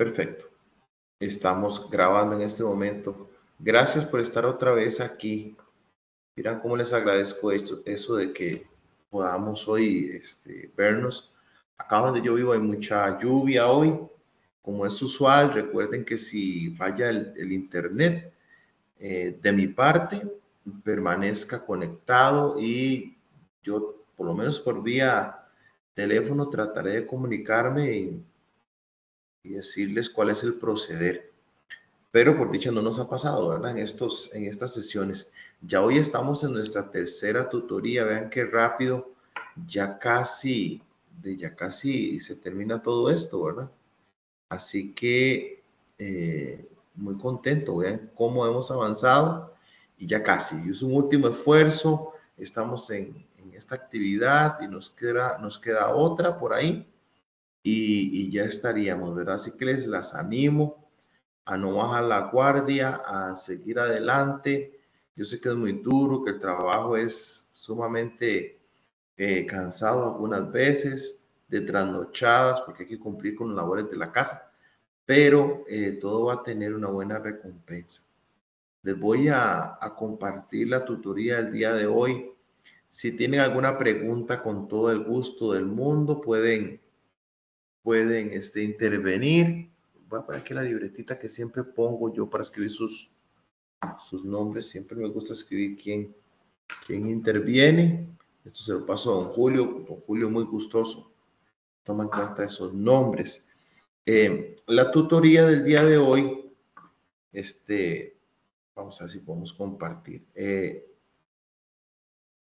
Perfecto. Estamos grabando en este momento. Gracias por estar otra vez aquí. Miran cómo les agradezco eso de que podamos hoy vernos. Acá donde yo vivo hay mucha lluvia hoy. Como es usual, recuerden que si falla el internet, de mi parte, permanezca conectado y yo, por lo menos por vía teléfono, trataré de comunicarme y decirles cuál es el proceder. Pero por dicha no nos ha pasado, ¿verdad? En estas sesiones. Ya hoy estamos en nuestra tercera tutoría. Vean qué rápido, ya casi se termina todo esto, ¿verdad? Así que muy contento. Vean cómo hemos avanzado y ya casi. Es un último esfuerzo. Estamos en esta actividad y nos queda otra por ahí y ya estaríamos, ¿verdad? Así que les las animo a no bajar la guardia, a seguir adelante. Yo sé que es muy duro, que el trabajo es sumamente cansado algunas veces, de trasnochadas, porque hay que cumplir con las labores de la casa, pero todo va a tener una buena recompensa. Les voy a compartir la tutoría del día de hoy. Si tienen alguna pregunta, con todo el gusto del mundo, pueden intervenir. Voy a poner aquí la libretita que siempre pongo yo para escribir sus nombres. Siempre me gusta escribir quién interviene. Esto se lo paso a don Julio. Don Julio muy gustoso. Toma en cuenta esos nombres. La tutoría del día de hoy, vamos a ver si podemos compartir.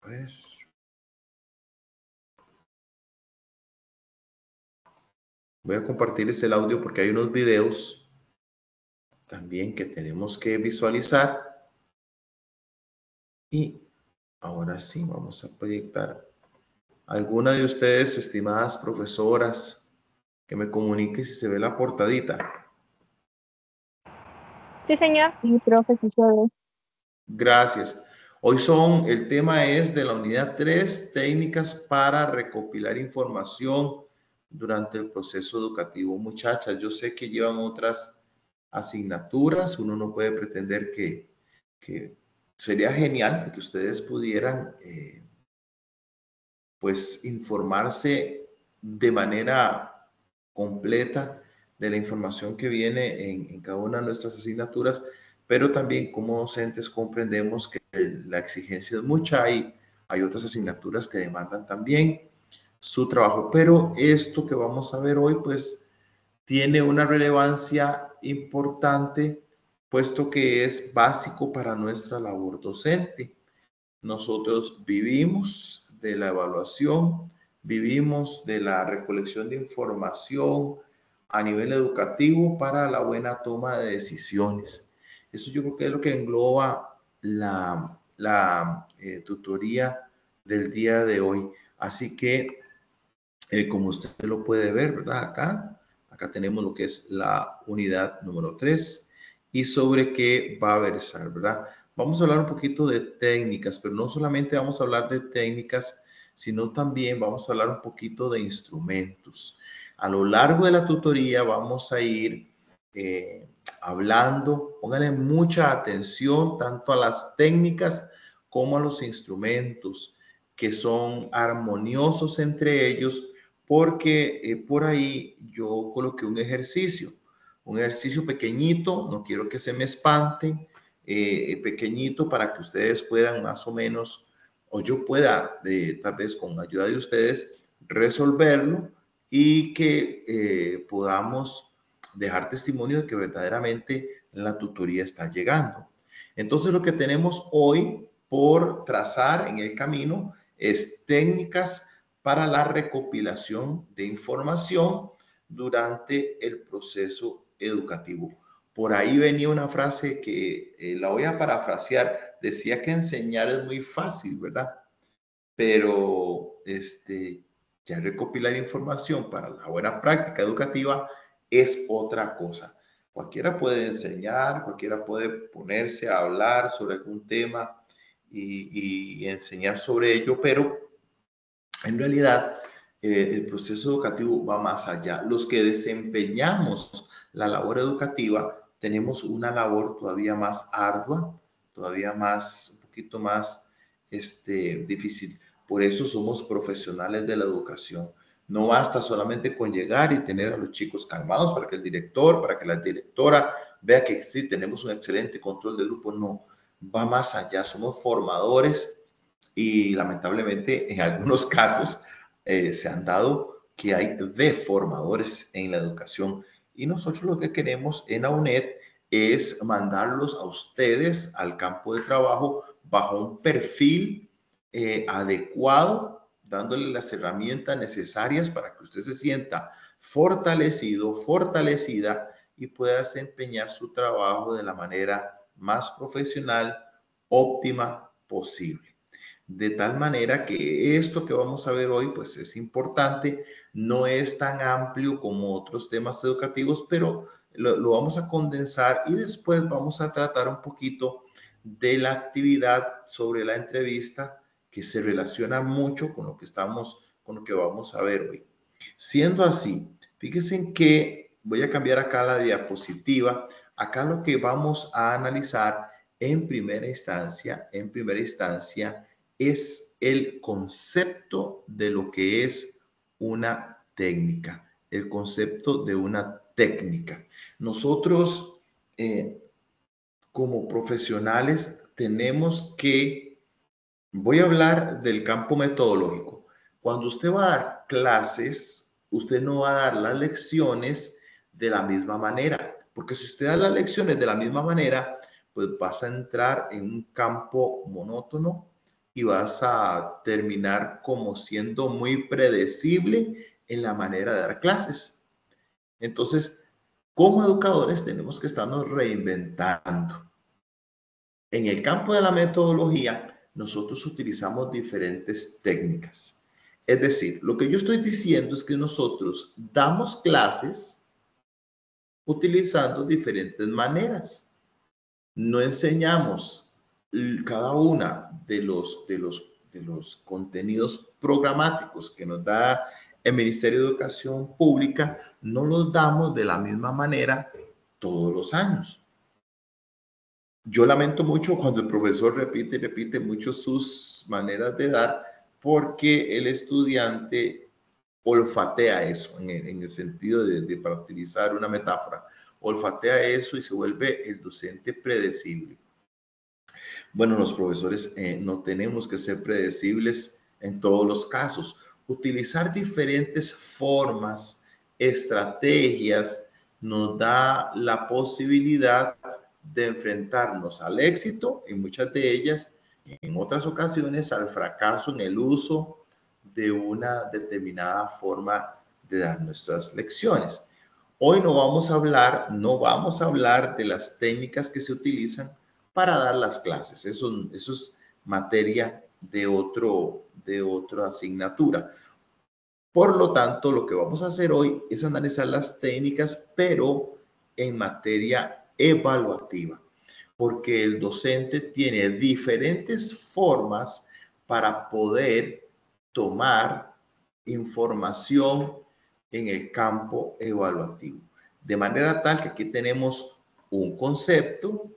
A ver. Voy a compartirles el audio porque hay unos videos también que tenemos que visualizar. Y ahora sí, vamos a proyectar. ¿Alguna de ustedes, estimadas profesoras, que me comunique si se ve la portadita? Sí, señor. Sí, profe, sí se ve. Gracias. Hoy el tema es de la unidad 3, técnicas para recopilar información durante el proceso educativo. Muchachas, yo sé que llevan otras asignaturas, uno no puede pretender que sería genial que ustedes pudieran pues informarse de manera completa de la información que viene en cada una de nuestras asignaturas, pero también como docentes comprendemos que la exigencia es mucha y hay otras asignaturas que demandan también su trabajo, pero esto que vamos a ver hoy pues tiene una relevancia importante puesto que es básico para nuestra labor docente. Nosotros vivimos de la evaluación, vivimos de la recolección de información a nivel educativo para la buena toma de decisiones. Eso yo creo que es lo que engloba la tutoría del día de hoy. Así que, como usted lo puede ver, ¿verdad? Acá tenemos lo que es la unidad número 3 y sobre qué va a versar, ¿verdad? Vamos a hablar un poquito de técnicas, pero no solamente vamos a hablar de técnicas, sino también vamos a hablar un poquito de instrumentos. A lo largo de la tutoría vamos a ir hablando, pónganle mucha atención tanto a las técnicas como a los instrumentos que son armoniosos entre ellos, porque por ahí yo coloqué un ejercicio pequeñito, no quiero que se me espanten, pequeñito para que ustedes puedan más o menos, o yo pueda, tal vez con ayuda de ustedes, resolverlo y que podamos dejar testimonio de que verdaderamente la tutoría está llegando. Entonces, lo que tenemos hoy por trazar en el camino es técnicas para la recopilación de información durante el proceso educativo. Por ahí venía una frase que la voy a parafrasear. Decía que enseñar es muy fácil, ¿verdad? Pero ya recopilar información para la buena práctica educativa es otra cosa. Cualquiera puede enseñar, cualquiera puede ponerse a hablar sobre algún tema y enseñar sobre ello, pero en realidad el proceso educativo va más allá. Los que desempeñamos la labor educativa, tenemos una labor todavía más ardua, todavía más, un poquito más difícil. Por eso somos profesionales de la educación. No basta solamente con llegar y tener a los chicos calmados para que el director, para que la directora vea que sí, tenemos un excelente control de grupo. No, va más allá. Somos formadores y lamentablemente en algunos casos se han dado que hay deformadores en la educación. Y nosotros lo que queremos en la UNED es mandarlos a ustedes al campo de trabajo bajo un perfil adecuado, dándole las herramientas necesarias para que usted se sienta fortalecido, fortalecida y pueda desempeñar su trabajo de la manera más profesional, óptima posible. De tal manera que esto que vamos a ver hoy, pues es importante, no es tan amplio como otros temas educativos, pero lo vamos a condensar y después vamos a tratar un poquito de la actividad sobre la entrevista que se relaciona mucho con lo que con lo que vamos a ver hoy. Siendo así, fíjense en que voy a cambiar acá la diapositiva. Acá lo que vamos a analizar en primera instancia, es el concepto de lo que es una técnica, el concepto de una técnica. Nosotros, como profesionales, tenemos que, voy a hablar del campo metodológico. Cuando usted va a dar clases, usted no va a dar las lecciones de la misma manera, porque si usted da las lecciones de la misma manera, pues vas a entrar en un campo monótono y vas a terminar como siendo muy predecible en la manera de dar clases. Entonces, como educadores tenemos que estarnos reinventando. En el campo de la metodología, nosotros utilizamos diferentes técnicas. Es decir, lo que yo estoy diciendo es que nosotros damos clases utilizando diferentes maneras. No enseñamos cada una de los contenidos programáticos que nos da el Ministerio de Educación Pública, no los damos de la misma manera todos los años. Yo lamento mucho cuando el profesor repite y repite mucho sus maneras de dar, porque el estudiante olfatea eso, en el sentido para utilizar una metáfora, olfatea eso y se vuelve el docente predecible. Bueno, los profesores no tenemos que ser predecibles en todos los casos. Utilizar diferentes formas, estrategias, nos da la posibilidad de enfrentarnos al éxito en muchas de ellas, en otras ocasiones al fracaso en el uso de una determinada forma de dar nuestras lecciones. Hoy no vamos a hablar de las técnicas que se utilizan para dar las clases. Eso es materia de otra asignatura. Por lo tanto, lo que vamos a hacer hoy es analizar las técnicas, pero en materia evaluativa, porque el docente tiene diferentes formas para poder tomar información en el campo evaluativo. De manera tal que aquí tenemos un concepto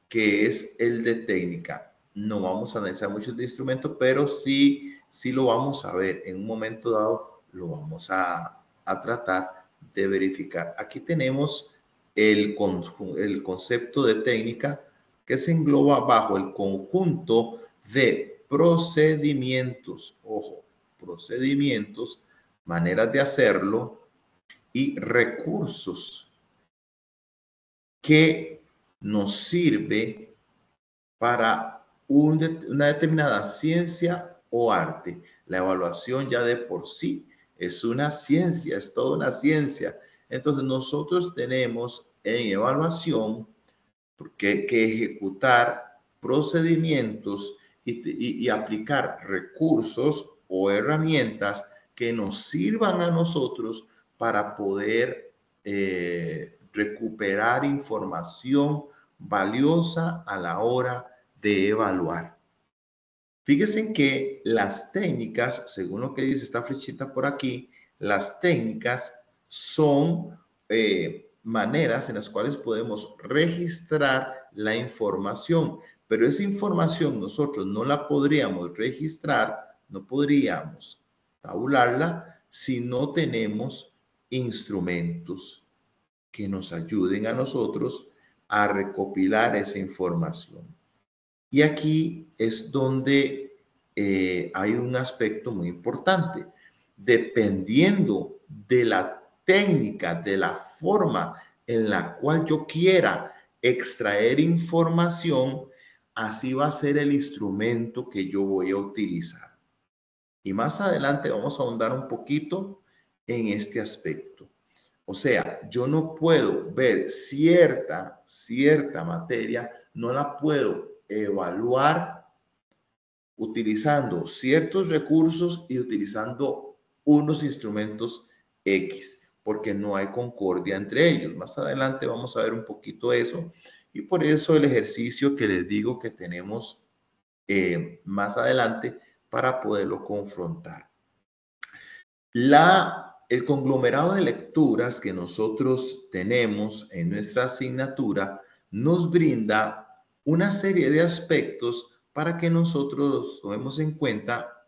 que es el de técnica. No vamos a analizar muchos de instrumentos, pero sí lo vamos a ver. En un momento dado lo vamos a tratar de verificar. Aquí tenemos el concepto de técnica que se engloba bajo el conjunto de procedimientos, ojo, procedimientos, maneras de hacerlo y recursos que nos sirve para una determinada ciencia o arte. La evaluación ya de por sí es una ciencia, es toda una ciencia. Entonces nosotros tenemos en evaluación que ejecutar procedimientos y aplicar recursos o herramientas que nos sirvan a nosotros para poder recuperar información valiosa a la hora de evaluar. Fíjense que las técnicas, según lo que dice esta flechita por aquí, las técnicas son maneras en las cuales podemos registrar la información, pero esa información nosotros no la podríamos registrar, no podríamos tabularla si no tenemos instrumentos que nos ayuden a nosotros a recopilar esa información. Y aquí es donde hay un aspecto muy importante. Dependiendo de la técnica, de la forma en la cual yo quiera extraer información, así va a ser el instrumento que yo voy a utilizar. Y más adelante vamos a ahondar un poquito en este aspecto. O sea, yo no puedo ver cierta materia, no la puedo evaluar utilizando ciertos recursos y utilizando unos instrumentos X, porque no hay concordia entre ellos. Más adelante vamos a ver un poquito eso, y por eso el ejercicio que les digo que tenemos más adelante para poderlo confrontar. El conglomerado de lecturas que nosotros tenemos en nuestra asignatura nos brinda una serie de aspectos para que nosotros tomemos en cuenta,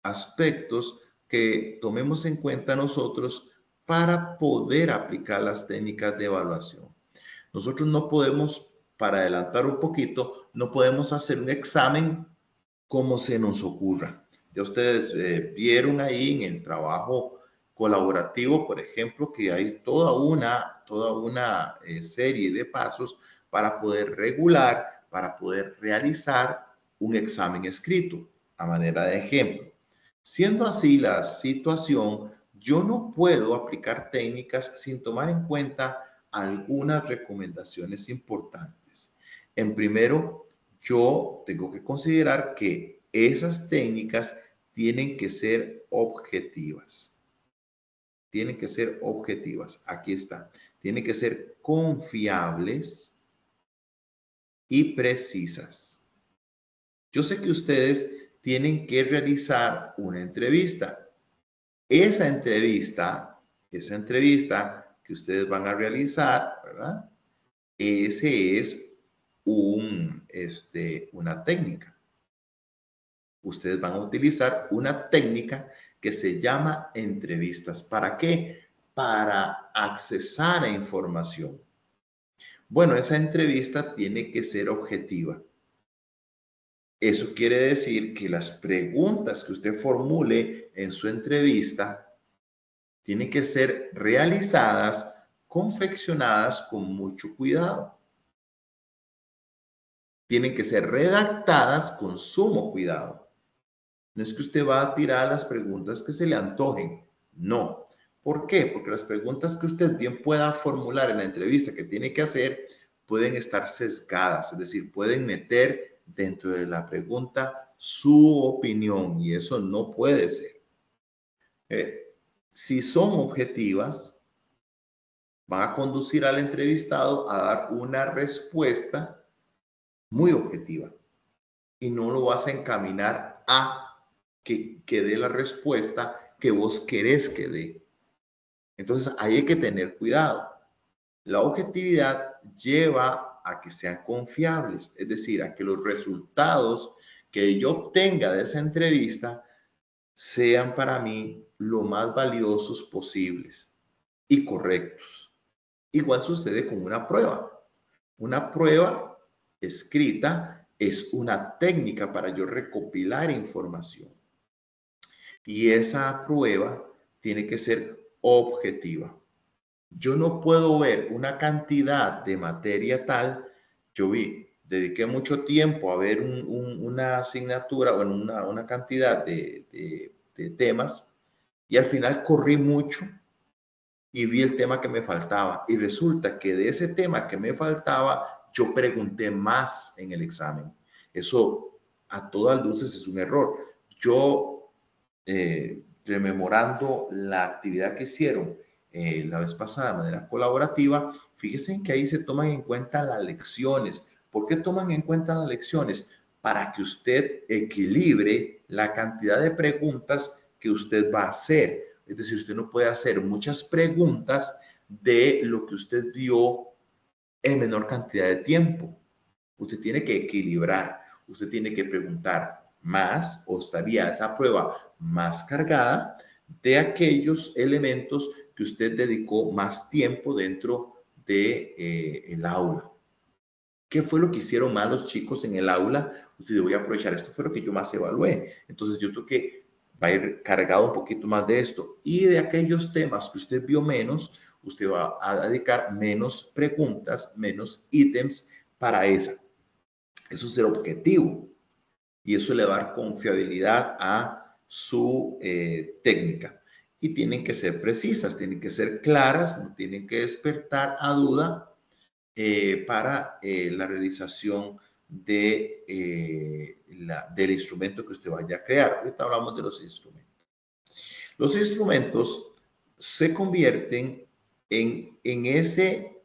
aspectos que tomemos en cuenta nosotros para poder aplicar las técnicas de evaluación. Nosotros no podemos, para adelantar un poquito, no podemos hacer un examen como se nos ocurra. Ya ustedes vieron ahí en el trabajo colaborativo, por ejemplo, que hay toda una serie de pasos para poder regular, para poder realizar un examen escrito, a manera de ejemplo. Siendo así la situación, yo no puedo aplicar técnicas sin tomar en cuenta algunas recomendaciones importantes. En primero, yo tengo que considerar que esas técnicas tienen que ser objetivas. Tienen que ser objetivas. Aquí está. Tienen que ser confiables y precisas. Yo sé que ustedes tienen que realizar una entrevista. Esa entrevista que ustedes van a realizar, ¿verdad? Ese es una técnica. Ustedes van a utilizar una técnica que se llama entrevistas. ¿Para qué? Para accesar a información. Bueno, esa entrevista tiene que ser objetiva. Eso quiere decir que las preguntas que usted formule en su entrevista tienen que ser realizadas, confeccionadas con mucho cuidado. Tienen que ser redactadas con sumo cuidado. No es que usted va a tirar las preguntas que se le antojen. No. ¿Por qué? Porque las preguntas que usted bien pueda formular en la entrevista que tiene que hacer pueden estar sesgadas, es decir, pueden meter dentro de la pregunta su opinión y eso no puede ser. Si son objetivas, van a conducir al entrevistado a dar una respuesta muy objetiva y no lo vas a encaminar a que dé la respuesta que vos querés que dé. Entonces, ahí hay que tener cuidado. La objetividad lleva a que sean confiables, es decir, a que los resultados que yo obtenga de esa entrevista sean para mí lo más valiosos posibles y correctos. Igual sucede con una prueba. Una prueba escrita es una técnica para yo recopilar información. Y esa prueba tiene que ser objetiva. Yo no puedo ver una cantidad de materia tal. Dediqué mucho tiempo a ver una asignatura o una cantidad de temas y al final corrí mucho y vi el tema que me faltaba. Y resulta que de ese tema que me faltaba, yo pregunté más en el examen. Eso a todas luces es un error. Yo, rememorando la actividad que hicieron la vez pasada de manera colaborativa, fíjense que ahí se toman en cuenta las lecciones. ¿Por qué toman en cuenta las lecciones? Para que usted equilibre la cantidad de preguntas que usted va a hacer. Es decir, usted no puede hacer muchas preguntas de lo que usted dio en menor cantidad de tiempo. Usted tiene que equilibrar, usted tiene que preguntar más o estaría esa prueba más cargada de aquellos elementos que usted dedicó más tiempo dentro de, el aula. ¿Qué fue lo que hicieron mal los chicos en el aula? Usted dice, voy a aprovechar, esto fue lo que yo más evalué. Entonces yo creo que va a ir cargado un poquito más de esto. Y de aquellos temas que usted vio menos, usted va a dedicar menos preguntas, menos ítems para esa. Eso es el objetivo. Y eso le va a dar confiabilidad a su técnica. Y tienen que ser precisas, tienen que ser claras, no tienen que despertar a duda para la realización de, del instrumento que usted vaya a crear. Ahorita hablamos de los instrumentos. Los instrumentos se convierten en ese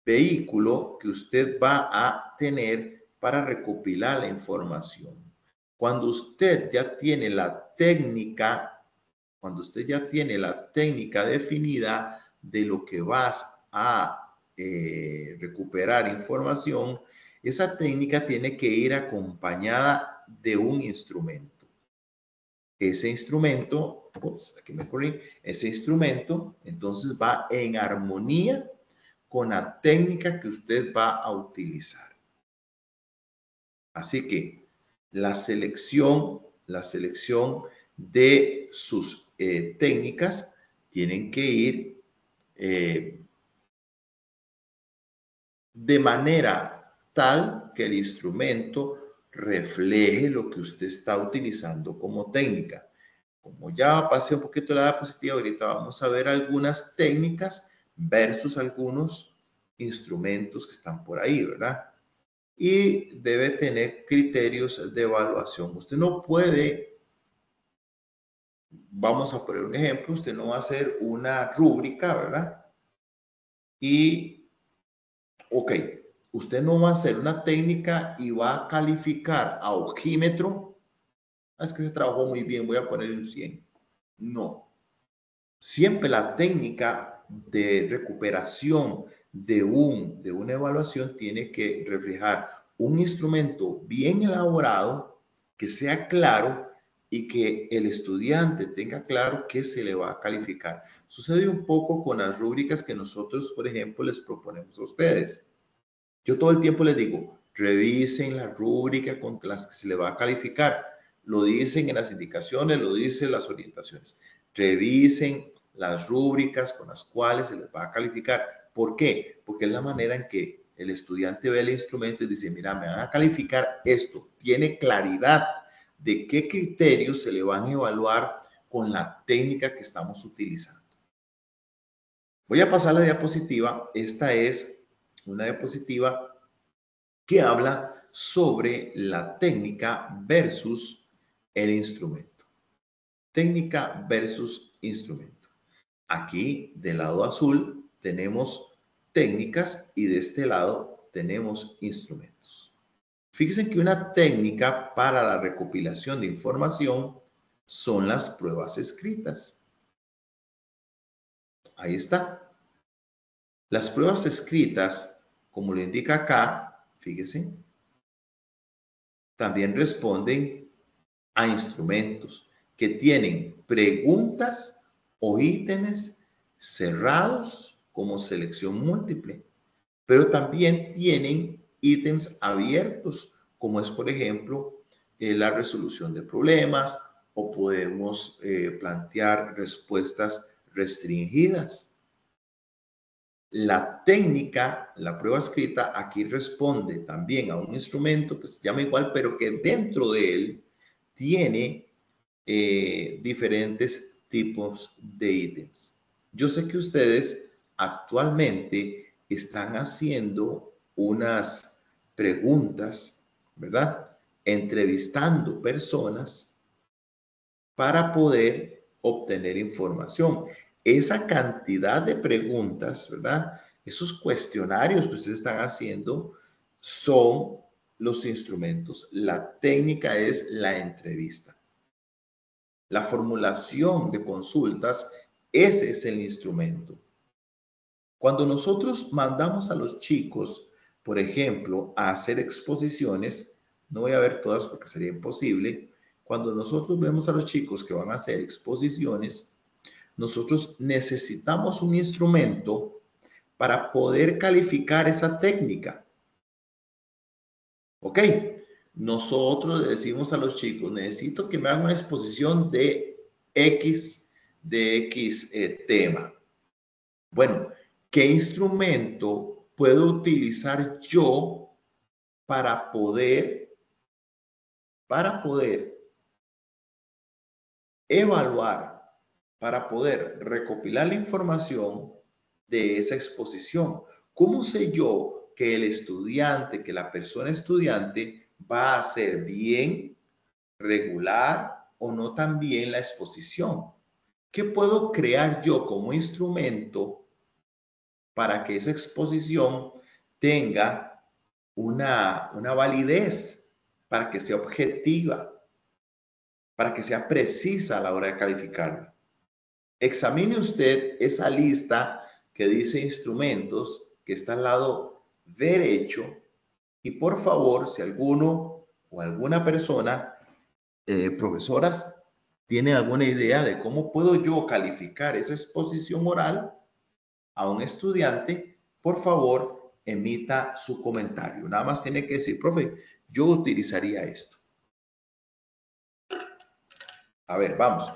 vehículo que usted va a tener para recopilar la información. Cuando usted ya tiene la técnica, definida de lo que vas a recuperar información, esa técnica tiene que ir acompañada de un instrumento. Ese instrumento, aquí me corrí, ese instrumento entonces va en armonía con la técnica que usted va a utilizar. Así que la selección de sus técnicas tienen que ir de manera tal que el instrumento refleje lo que usted está utilizando como técnica. Como ya pasé un poquito la diapositiva, ahorita vamos a ver algunas técnicas versus algunos instrumentos que están por ahí, ¿verdad? Y debe tener criterios de evaluación. Usted no puede, vamos a poner un ejemplo, usted no va a hacer una rúbrica, ¿verdad? Y, ok, usted no va a hacer una técnica y va a calificar a ojímetro. Es que se trabajó muy bien, voy a poner un 100. No. Siempre la técnica de recuperación de una evaluación tiene que reflejar un instrumento bien elaborado, que sea claro y que el estudiante tenga claro que se le va a calificar. Sucede un poco con las rúbricas que nosotros, por ejemplo, les proponemos a ustedes. Yo todo el tiempo les digo, revisen la rúbrica con las que se le va a calificar. Lo dicen en las indicaciones, lo dicen las orientaciones. Revisen las rúbricas con las cuales se les va a calificar. ¿Por qué? Porque es la manera en que el estudiante ve el instrumento y dice, mira, me van a calificar esto. Tiene claridad de qué criterios se le van a evaluar con la técnica que estamos utilizando. Voy a pasar la diapositiva. Esta es una diapositiva que habla sobre la técnica versus el instrumento. Técnica versus instrumento. Aquí del lado azul tenemos técnicas y de este lado tenemos instrumentos. Fíjense que una técnica para la recopilación de información son las pruebas escritas. Ahí está. Las pruebas escritas, como lo indica acá, fíjense, también responden a instrumentos que tienen preguntas o ítems cerrados como selección múltiple, pero también tienen ítems abiertos, como es, por ejemplo, la resolución de problemas o podemos plantear respuestas restringidas. La técnica, la prueba escrita, aquí responde también a un instrumento que se llama igual, pero que dentro de él tiene diferentes tipos de ítems. Yo sé que ustedes actualmente están haciendo unas preguntas, ¿verdad? Entrevistando personas para poder obtener información. Esa cantidad de preguntas, ¿verdad? Esos cuestionarios que ustedes están haciendo son los instrumentos. La técnica es la entrevista. La formulación de consultas Ese es el instrumento. Cuando nosotros mandamos a los chicos, por ejemplo, a hacer exposiciones, no voy a ver todas porque sería imposible. Cuando nosotros vemos a los chicos que van a hacer exposiciones, nosotros necesitamos un instrumento para poder calificar esa técnica. ¿Ok? Nosotros le decimos a los chicos, necesito que me hagan una exposición de X tema. Bueno, ¿qué instrumento puedo utilizar yo para poder evaluar, para poder recopilar la información de esa exposición? ¿Cómo sé yo que el estudiante, que la persona estudiante va a hacer bien, regular o no tan bien la exposición? ¿Qué puedo crear yo como instrumento para que esa exposición tenga una validez, para que sea objetiva, para que sea precisa a la hora de calificarla? Examine usted esa lista que dice instrumentos, que está al lado derecho, y por favor, si alguno o alguna persona, profesoras, tiene alguna idea de cómo puedo yo calificar esa exposición oral a un estudiante, por favor, emita su comentario. Nada más tiene que decir, profe, yo utilizaría esto. A ver, vamos.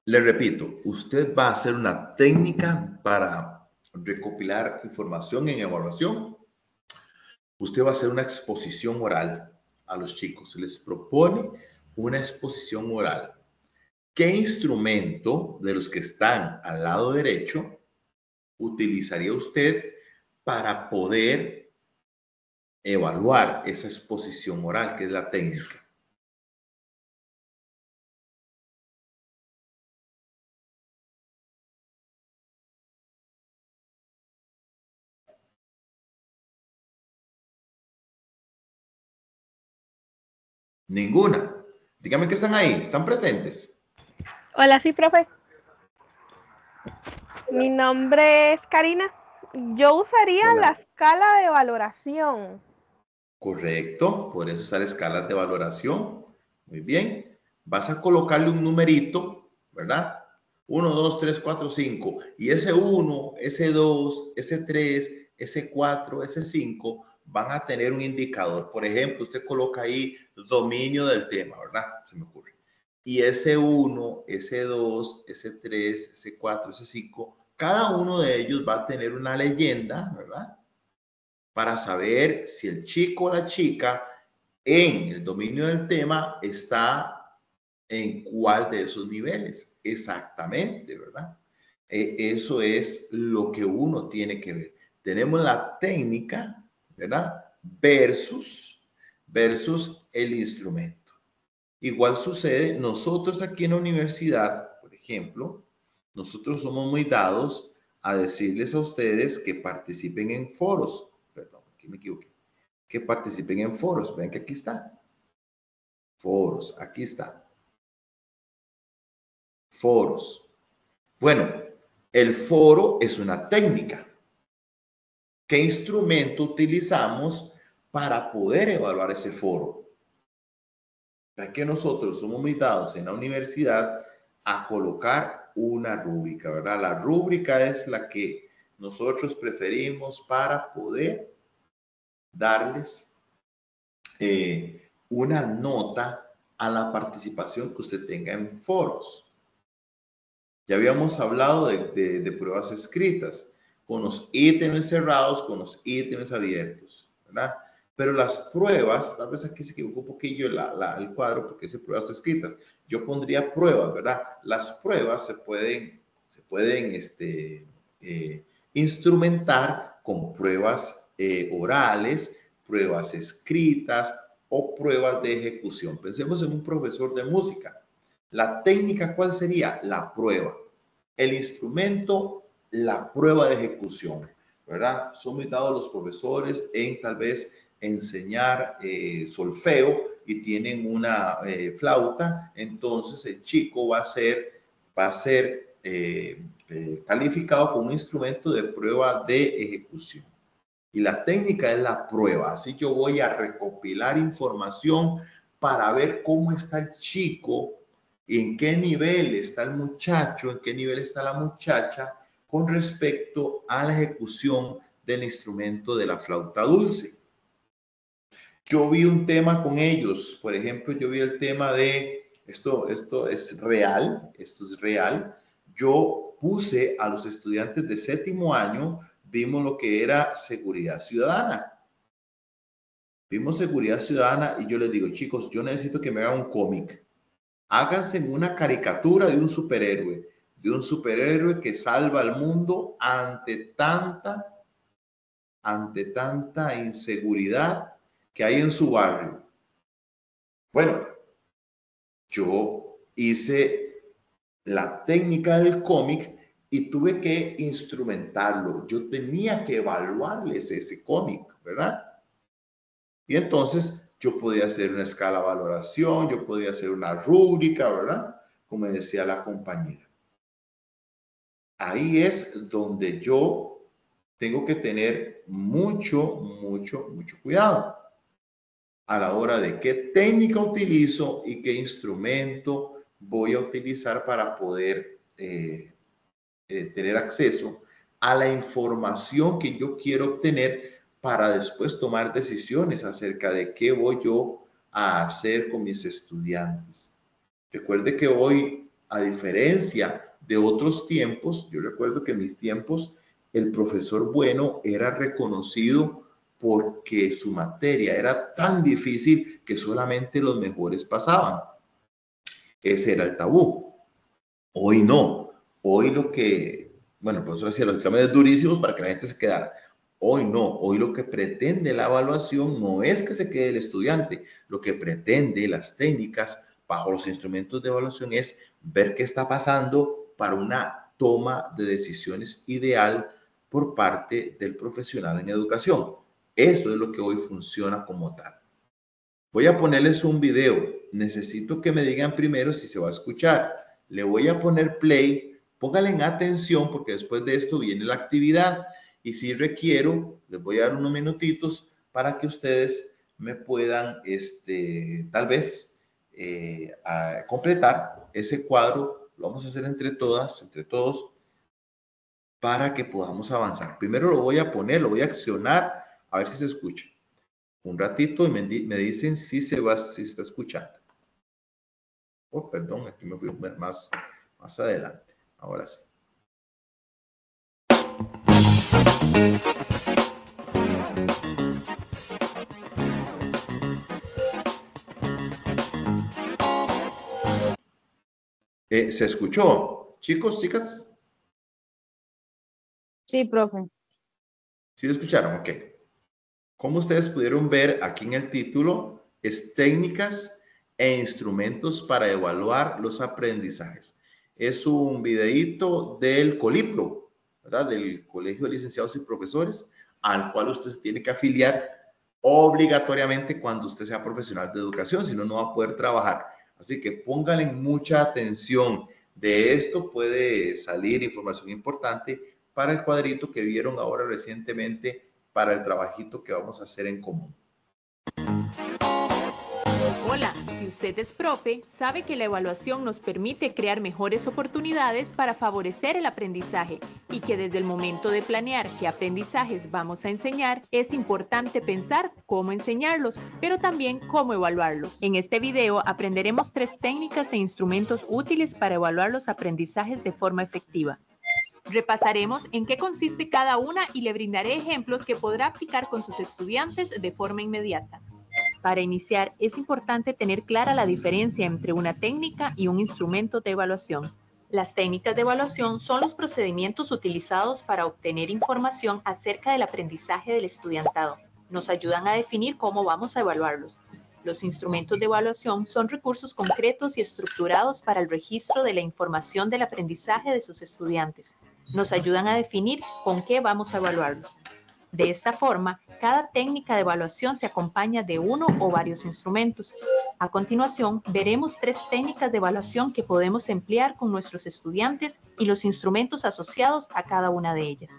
Le repito, usted va a hacer una técnica para recopilar información en evaluación. Usted va a hacer una exposición oral a los chicos. Se les propone una exposición oral. ¿Qué instrumento de los que están al lado derecho utilizaría usted para poder evaluar esa exposición oral, que es la técnica? Ninguna. Dígame que están ahí, están presentes. Hola, sí, profe. Mi nombre es Karina. Yo usaría Hola. la escala de valoración. Correcto, por eso está la escala de valoración. Muy bien. Vas a colocarle un numerito, ¿verdad? 1, 2, 3, 4, 5. Y ese 1, ese 2, ese 3, ese 4, ese 5 van a tener un indicador. Por ejemplo, usted coloca ahí dominio del tema, ¿verdad? Se me ocurre. Y ese 1, ese 2, ese 3, ese 4, ese 5, cada uno de ellos va a tener una leyenda, ¿verdad? Para saber si el chico o la chica en el dominio del tema está en cuál de esos niveles. Exactamente, ¿verdad? Eso es lo que uno tiene que ver. Tenemos la técnica, ¿verdad? Versus el instrumento. Igual sucede, nosotros aquí en la universidad, por ejemplo, nosotros somos muy dados a decirles a ustedes que participen en foros. Perdón, aquí me equivoqué. Que participen en foros. Ven que aquí está. Foros, aquí está. Foros. Bueno, el foro es una técnica. ¿Qué instrumento utilizamos para poder evaluar ese foro? Ya que nosotros somos muy dados en la universidad a colocar una rúbrica, ¿verdad? La rúbrica es la que nosotros preferimos para poder darles una nota a la participación que usted tenga en foros. Ya habíamos hablado de pruebas escritas, con los ítems cerrados, con los ítems abiertos, ¿verdad? Pero las pruebas, tal vez aquí se equivocó un poquillo el cuadro porque dice pruebas escritas. Yo pondría pruebas, ¿verdad? Las pruebas se pueden instrumentar con pruebas orales, pruebas escritas o pruebas de ejecución. Pensemos en un profesor de música. La técnica, ¿cuál sería? La prueba. El instrumento, la prueba de ejecución, ¿verdad? Son muy dados los profesores en tal vez enseñar solfeo y tienen una flauta, entonces el chico va a ser calificado como un instrumento de prueba de ejecución. Y la técnica es la prueba. Así yo voy a recopilar información para ver cómo está el chico, en qué nivel está el muchacho, en qué nivel está la muchacha con respecto a la ejecución del instrumento de la flauta dulce. Yo vi un tema con ellos, por ejemplo, yo vi el tema de, esto es real, yo puse a los estudiantes de séptimo año, vimos lo que era seguridad ciudadana. Vimos seguridad ciudadana y yo les digo, chicos, yo necesito que me hagan un cómic. Háganse una caricatura de un superhéroe que salva al mundo ante tanta inseguridad que hay en su barrio. Bueno, yo hice la técnica del cómic y tuve que instrumentarlo. Yo tenía que evaluarles ese cómic, ¿verdad? Y entonces yo podía hacer una escala de valoración, yo podía hacer una rúbrica, ¿verdad? Como decía la compañera. Ahí es donde yo tengo que tener mucho cuidado a la hora de qué técnica utilizo y qué instrumento voy a utilizar para poder tener acceso a la información que yo quiero obtener para después tomar decisiones acerca de qué voy yo a hacer con mis estudiantes. Recuerde que hoy, a diferencia de otros tiempos, yo recuerdo que en mis tiempos el profesor bueno era reconocido porque su materia era tan difícil que solamente los mejores pasaban. Ese era el tabú. Hoy no. Hoy lo que, bueno, el profesor hacía los exámenes durísimos para que la gente se quedara. Hoy no. Hoy lo que pretende la evaluación no es que se quede el estudiante. Lo que pretende las técnicas bajo los instrumentos de evaluación es ver qué está pasando para una toma de decisiones ideal por parte del profesional en educación. Eso es lo que hoy funciona como tal. Voy a ponerles un video. Necesito que me digan primero si se va a escuchar. Le voy a poner play. Pónganle en atención porque después de esto viene la actividad. Y si requiero, les voy a dar unos minutitos para que ustedes me puedan, tal vez, completar ese cuadro. Lo vamos a hacer entre todas, entre todos, para que podamos avanzar. Primero lo voy a poner, lo voy a accionar, a ver si se escucha. Un ratito y me dicen si se está escuchando. Oh, perdón, aquí me fui más adelante. Ahora sí. ¿Se escuchó? Chicos, chicas. Sí, profe. ¿Sí lo escucharon? Ok. Como ustedes pudieron ver aquí en el título, es técnicas e instrumentos para evaluar los aprendizajes. Es un videíto del Colipro, ¿verdad? Del Colegio de Licenciados y Profesores, al cual usted se tiene que afiliar obligatoriamente cuando usted sea profesional de educación, si no, no va a poder trabajar. Así que pónganle mucha atención. De esto puede salir información importante para el cuadrito que vieron ahora recientemente para el trabajito que vamos a hacer en común. Hola, si usted es profe, sabe que la evaluación nos permite crear mejores oportunidades para favorecer el aprendizaje y que desde el momento de planear qué aprendizajes vamos a enseñar, es importante pensar cómo enseñarlos, pero también cómo evaluarlos. En este video aprenderemos 3 técnicas e instrumentos útiles para evaluar los aprendizajes de forma efectiva. Repasaremos en qué consiste cada una y le brindaré ejemplos que podrá aplicar con sus estudiantes de forma inmediata. Para iniciar, es importante tener clara la diferencia entre una técnica y un instrumento de evaluación. Las técnicas de evaluación son los procedimientos utilizados para obtener información acerca del aprendizaje del estudiantado. Nos ayudan a definir cómo vamos a evaluarlos. Los instrumentos de evaluación son recursos concretos y estructurados para el registro de la información del aprendizaje de sus estudiantes. Nos ayudan a definir con qué vamos a evaluarlos. De esta forma, cada técnica de evaluación se acompaña de uno o varios instrumentos. A continuación, veremos 3 técnicas de evaluación que podemos emplear con nuestros estudiantes y los instrumentos asociados a cada una de ellas.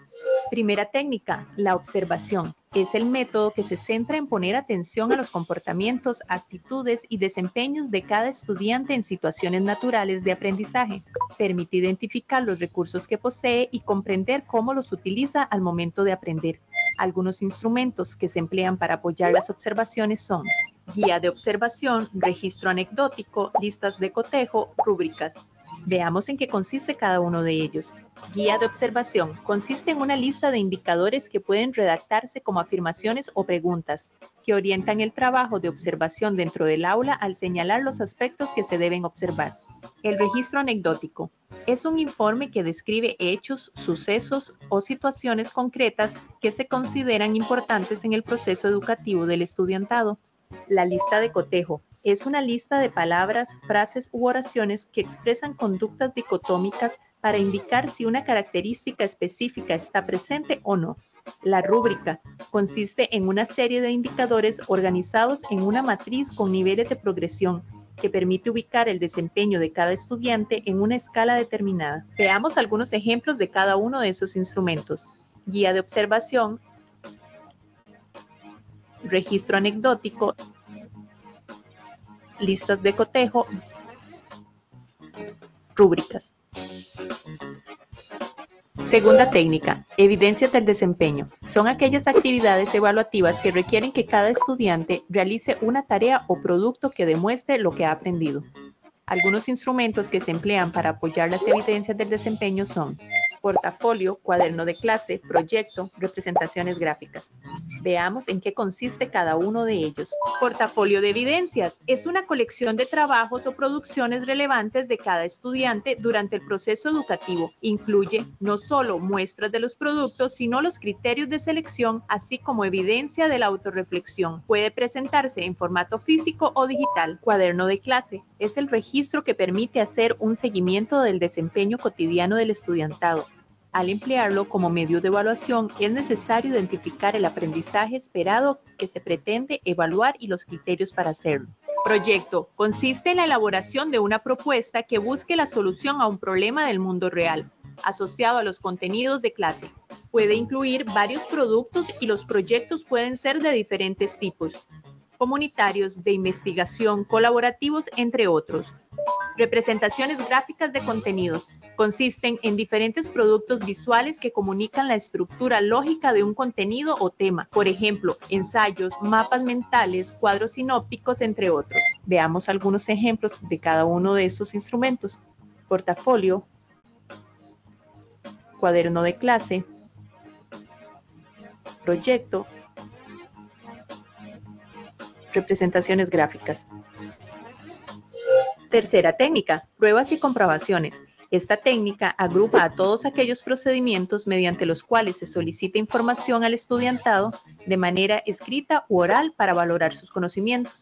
Primera técnica, la observación. Es el método que se centra en poner atención a los comportamientos, actitudes y desempeños de cada estudiante en situaciones naturales de aprendizaje. Permite identificar los recursos que posee y comprender cómo los utiliza al momento de aprender. Algunos instrumentos que se emplean para apoyar las observaciones son guía de observación, registro anecdótico, listas de cotejo, rúbricas. Veamos en qué consiste cada uno de ellos. Guía de observación consiste en una lista de indicadores que pueden redactarse como afirmaciones o preguntas, que orientan el trabajo de observación dentro del aula al señalar los aspectos que se deben observar. El registro anecdótico es un informe que describe hechos, sucesos o situaciones concretas que se consideran importantes en el proceso educativo del estudiantado. La lista de cotejo es una lista de palabras, frases u oraciones que expresan conductas dicotómicas para indicar si una característica específica está presente o no. La rúbrica consiste en una serie de indicadores organizados en una matriz con niveles de progresión que permite ubicar el desempeño de cada estudiante en una escala determinada. Veamos algunos ejemplos de cada uno de esos instrumentos. Guía de observación, registro anecdótico, listas de cotejo, rúbricas. Segunda técnica, evidencias del desempeño. Son aquellas actividades evaluativas que requieren que cada estudiante realice una tarea o producto que demuestre lo que ha aprendido. Algunos instrumentos que se emplean para apoyar las evidencias del desempeño son portafolio, cuaderno de clase, proyecto, representaciones gráficas. Veamos en qué consiste cada uno de ellos. Portafolio de evidencias es una colección de trabajos o producciones relevantes de cada estudiante durante el proceso educativo. Incluye no solo muestras de los productos, sino los criterios de selección, así como evidencia de la autorreflexión. Puede presentarse en formato físico o digital. Cuaderno de clase es el registro que permite hacer un seguimiento del desempeño cotidiano del estudiantado. Al emplearlo como medio de evaluación, es necesario identificar el aprendizaje esperado que se pretende evaluar y los criterios para hacerlo. Proyecto consiste en la elaboración de una propuesta que busque la solución a un problema del mundo real, asociado a los contenidos de clase. Puede incluir varios productos y los proyectos pueden ser de diferentes tipos: comunitarios, de investigación, colaborativos, entre otros. Representaciones gráficas de contenidos consisten en diferentes productos visuales que comunican la estructura lógica de un contenido o tema, por ejemplo, ensayos, mapas mentales, cuadros sinópticos, entre otros. Veamos algunos ejemplos de cada uno de estos instrumentos. Portafolio, cuaderno de clase, proyecto, representaciones gráficas. Tercera técnica, pruebas y comprobaciones. Esta técnica agrupa a todos aquellos procedimientos mediante los cuales se solicita información al estudiantado de manera escrita u oral para valorar sus conocimientos.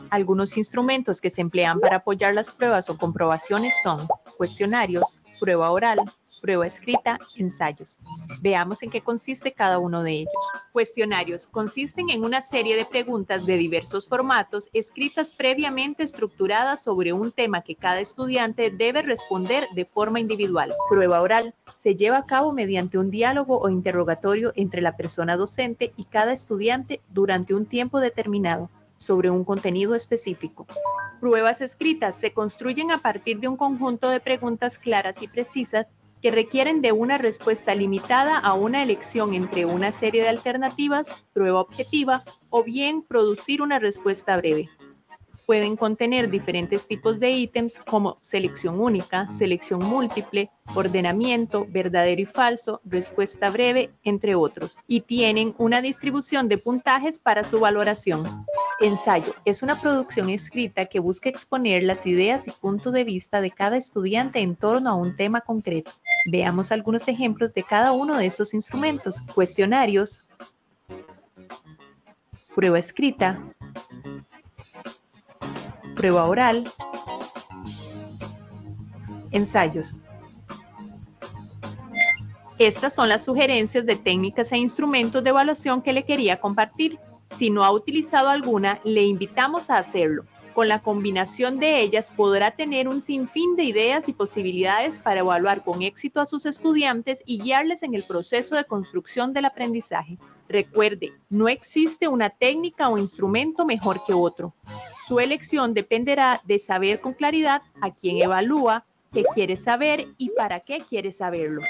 Algunos instrumentos que se emplean para apoyar las pruebas o comprobaciones son cuestionarios, prueba oral, prueba escrita, ensayos. Veamos en qué consiste cada uno de ellos. Cuestionarios consisten en una serie de preguntas de diversos formatos escritas previamente estructuradas sobre un tema que cada estudiante debe responder de forma individual. Prueba oral se lleva a cabo mediante un diálogo o interrogatorio entre la persona docente y cada estudiante durante un tiempo determinado sobre un contenido específico. Pruebas escritas se construyen a partir de un conjunto de preguntas claras y precisas que requieren de una respuesta limitada a una elección entre una serie de alternativas, prueba objetiva, o bien producir una respuesta breve. Pueden contener diferentes tipos de ítems como selección única, selección múltiple, ordenamiento, verdadero y falso, respuesta breve, entre otros, y tienen una distribución de puntajes para su valoración. Ensayo es una producción escrita que busca exponer las ideas y puntos de vista de cada estudiante en torno a un tema concreto. Veamos algunos ejemplos de cada uno de estos instrumentos: cuestionarios, prueba escrita, prueba oral, ensayos. Estas son las sugerencias de técnicas e instrumentos de evaluación que le quería compartir. Si no ha utilizado alguna, le invitamos a hacerlo. Con la combinación de ellas podrá tener un sinfín de ideas y posibilidades para evaluar con éxito a sus estudiantes y guiarles en el proceso de construcción del aprendizaje. Recuerde, no existe una técnica o instrumento mejor que otro. Su elección dependerá de saber con claridad a quién evalúa, qué quiere saber y para qué quiere saberlo.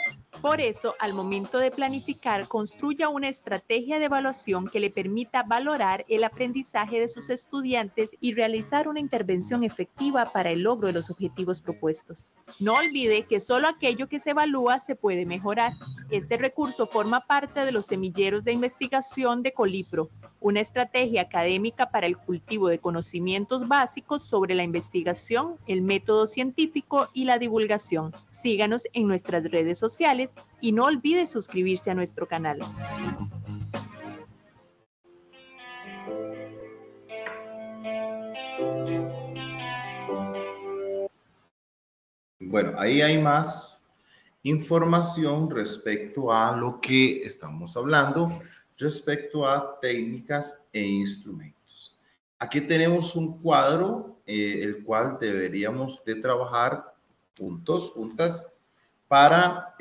Por eso, al momento de planificar, construya una estrategia de evaluación que le permita valorar el aprendizaje de sus estudiantes y realizar una intervención efectiva para el logro de los objetivos propuestos. No olvide que solo aquello que se evalúa se puede mejorar. Este recurso forma parte de los semilleros de investigación de Colipro, una estrategia académica para el cultivo de conocimientos básicos sobre la investigación, el método científico y la divulgación. Síganos en nuestras redes sociales y no olvide suscribirse a nuestro canal. Bueno, ahí hay más información respecto a lo que estamos hablando, respecto a técnicas e instrumentos. Aquí tenemos un cuadro, el cual deberíamos de trabajar juntas, para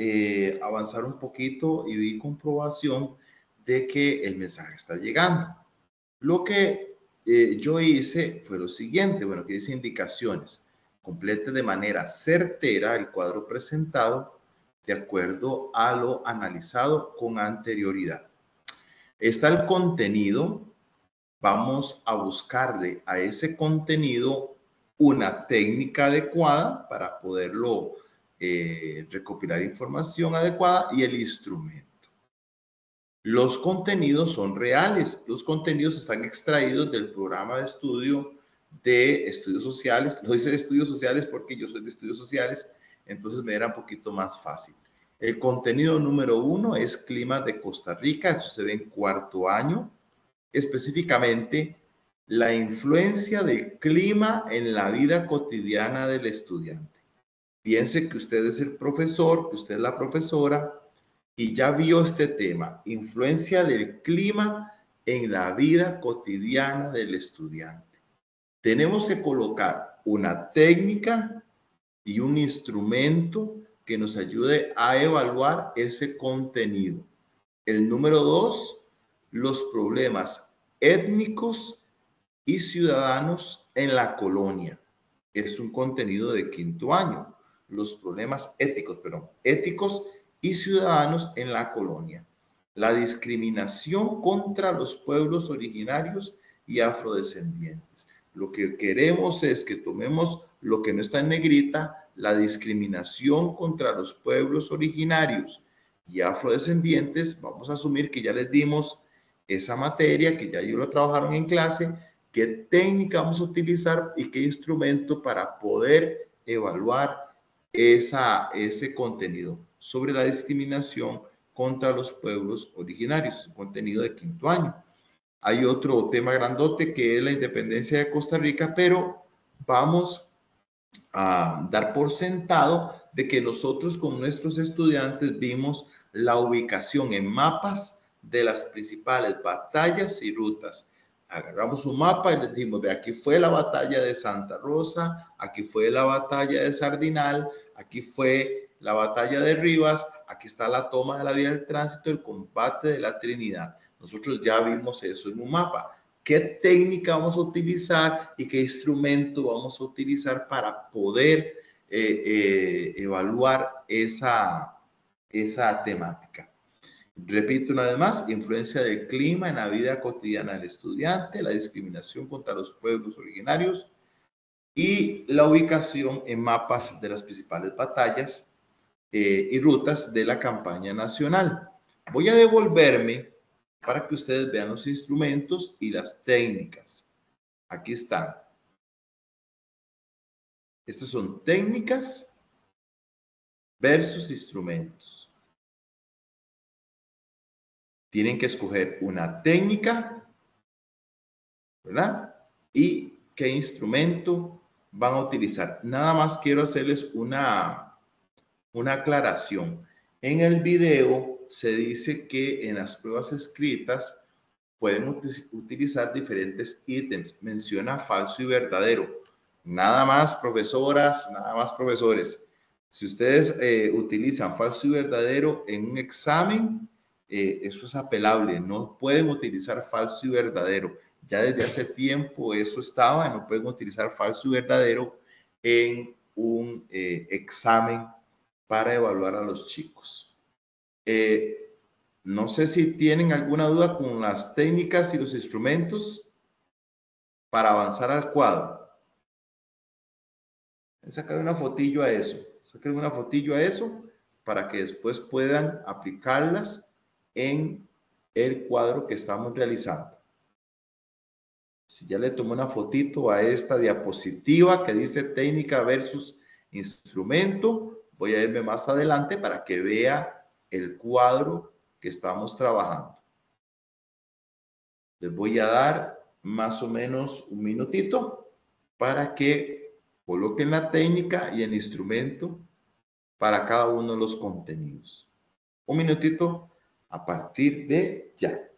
avanzar un poquito y vi comprobación de que el mensaje está llegando. Lo que yo hice fue lo siguiente, bueno, que dice indicaciones. Complete de manera certera el cuadro presentado de acuerdo a lo analizado con anterioridad. Está el contenido. Vamos a buscarle a ese contenido una técnica adecuada para poderlo recopilar información adecuada y el instrumento. Los contenidos son reales. Los contenidos están extraídos del programa de estudio de estudios sociales. Lo hice de estudios sociales porque yo soy de estudios sociales, entonces me era un poquito más fácil. El contenido número 1 es Clima de Costa Rica. Eso se ve en cuarto año. Específicamente, la influencia del clima en la vida cotidiana del estudiante. Piense que usted es el profesor, que usted es la profesora y ya vio este tema, influencia del clima en la vida cotidiana del estudiante. Tenemos que colocar una técnica y un instrumento que nos ayude a evaluar ese contenido. El número 2, los problemas étnicos y ciudadanos en la colonia. Es un contenido de quinto año. Los problemas éticos y ciudadanos en la colonia. La discriminación contra los pueblos originarios y afrodescendientes. Lo que queremos es que tomemos lo que no está en negrita, la discriminación contra los pueblos originarios y afrodescendientes. Vamos a asumir que ya les dimos esa materia, que ya ellos lo trabajaron en clase, qué técnica vamos a utilizar y qué instrumento para poder evaluar ese contenido sobre la discriminación contra los pueblos originarios, contenido de quinto año. Hay otro tema grandote que es la independencia de Costa Rica, pero vamos a dar por sentado de que nosotros con nuestros estudiantes vimos la ubicación en mapas de las principales batallas y rutas. Agarramos un mapa y les dijimos, ve, aquí fue la batalla de Santa Rosa, aquí fue la batalla de Sardinal, aquí fue la batalla de Rivas, aquí está la toma de la vía del tránsito, el combate de la Trinidad. Nosotros ya vimos eso en un mapa. ¿Qué técnica vamos a utilizar y qué instrumento vamos a utilizar para poder evaluar esa temática? Repito una vez más, influencia del clima en la vida cotidiana del estudiante, la discriminación contra los pueblos originarios y la ubicación en mapas de las principales batallas y rutas de la campaña nacional. Voy a devolverme para que ustedes vean los instrumentos y las técnicas. Aquí están. Estas son técnicas versus instrumentos. Tienen que escoger una técnica, ¿verdad? Y qué instrumento van a utilizar. Nada más quiero hacerles una aclaración. En el video se dice que en las pruebas escritas pueden utilizar diferentes ítems. Menciona falso y verdadero. Nada más, profesoras, nada más, profesores. Si ustedes utilizan falso y verdadero en un examen, eso es apelable. No pueden utilizar falso y verdadero. Ya desde hace tiempo eso estaba. No pueden utilizar falso y verdadero en un examen para evaluar a los chicos. No sé si tienen alguna duda con las técnicas y los instrumentos para avanzar al cuadro. Sacar una fotillo a eso. Saquen una fotillo a eso para que después puedan aplicarlas en el cuadro que estamos realizando. Si ya le tomé una fotito a esta diapositiva que dice técnica versus instrumento, voy a irme más adelante para que vea el cuadro que estamos trabajando. Les voy a dar más o menos un minutito para que coloquen la técnica y el instrumento para cada uno de los contenidos. Un minutito a partir de ya.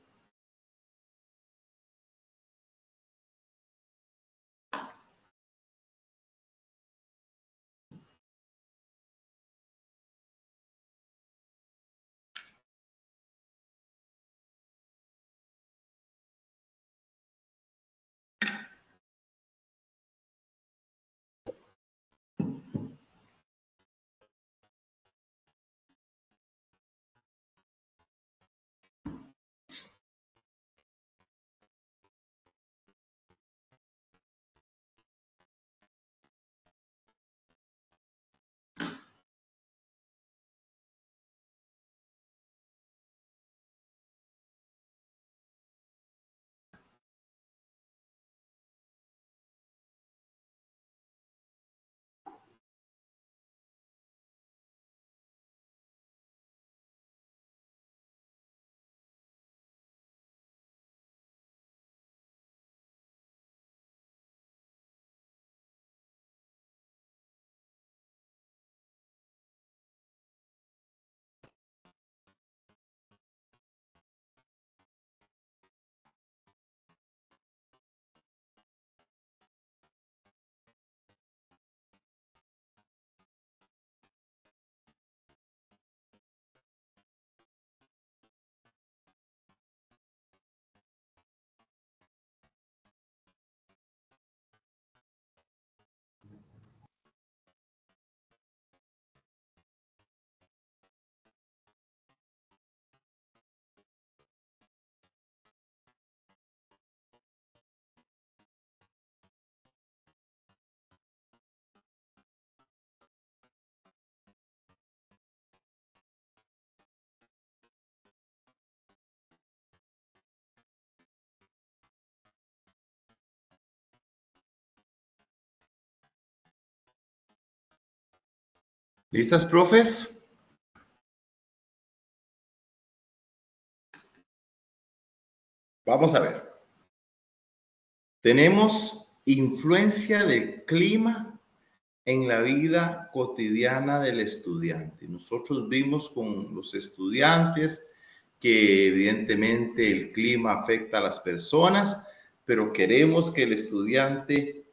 ¿Listas, profes? Vamos a ver. Tenemos influencia del clima en la vida cotidiana del estudiante. Nosotros vimos con los estudiantes que evidentemente el clima afecta a las personas, pero queremos que el estudiante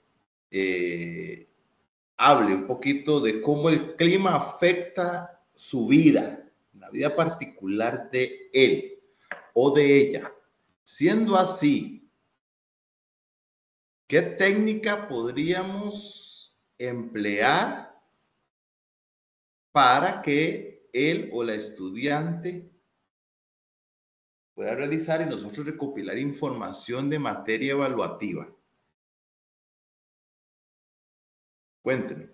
hable un poquito de cómo el clima afecta su vida, la vida particular de él o de ella. Siendo así, ¿qué técnica podríamos emplear para que él o la estudiante pueda realizar y nosotros recopilar información de materia evaluativa? Cuéntenme.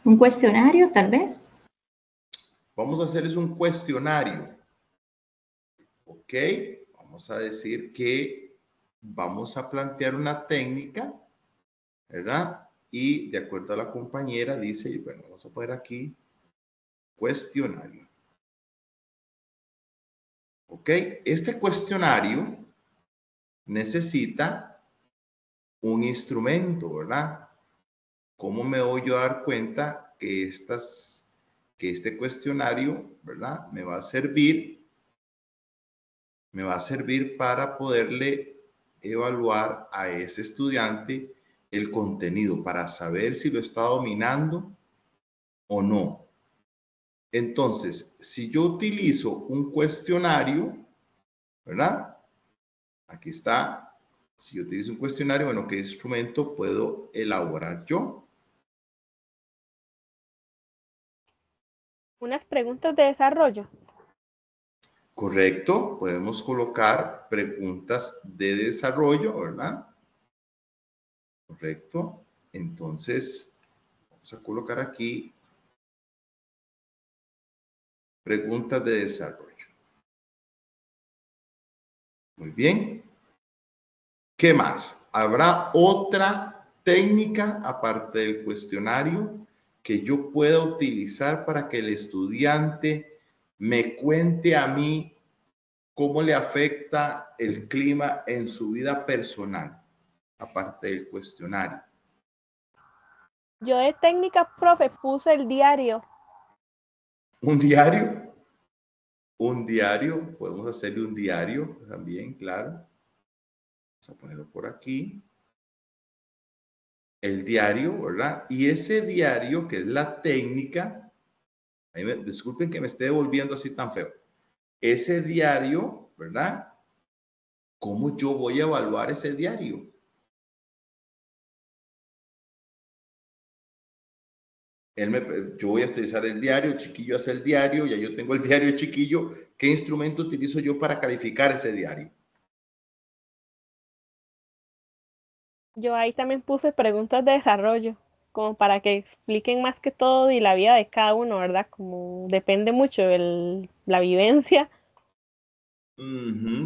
¿Un cuestionario, tal vez? Vamos a hacerles un cuestionario. ¿Ok? Vamos a decir que vamos a plantear una técnica, ¿verdad? Y de acuerdo a la compañera dice, bueno, vamos a poner aquí cuestionario. ¿Ok? Este cuestionario necesita un instrumento, ¿verdad? ¿cómo me voy yo a dar cuenta que, este cuestionario, ¿verdad? Me va a servir para poderle evaluar a ese estudiante el contenido, para saber si lo está dominando o no. Entonces, si yo utilizo un cuestionario, ¿verdad? Aquí está. Si yo utilizo un cuestionario, bueno, ¿qué instrumento puedo elaborar yo? Unas preguntas de desarrollo. Correcto, podemos colocar preguntas de desarrollo, ¿verdad? Correcto. Entonces, vamos a colocar aquí preguntas de desarrollo. Muy bien. ¿Qué más? ¿Habrá otra técnica aparte del cuestionario que yo pueda utilizar para que el estudiante me cuente a mí cómo le afecta el clima en su vida personal, aparte del cuestionario? Yo de técnica, profe, puse el diario. ¿Un diario? Un diario, podemos hacerle un diario también, claro. Vamos a ponerlo por aquí. El diario, ¿verdad? Y ese diario, que es la técnica, disculpen que me esté volviendo así tan feo. Ese diario, ¿verdad? ¿Cómo yo voy a evaluar ese diario? Yo voy a utilizar el diario, el chiquillo hace el diario, ya yo tengo el diario de chiquillo. ¿Qué instrumento utilizo yo para calificar ese diario? Yo ahí también puse preguntas de desarrollo, como para que expliquen más que todo y la vida de cada uno, ¿verdad? Como depende mucho de la vivencia.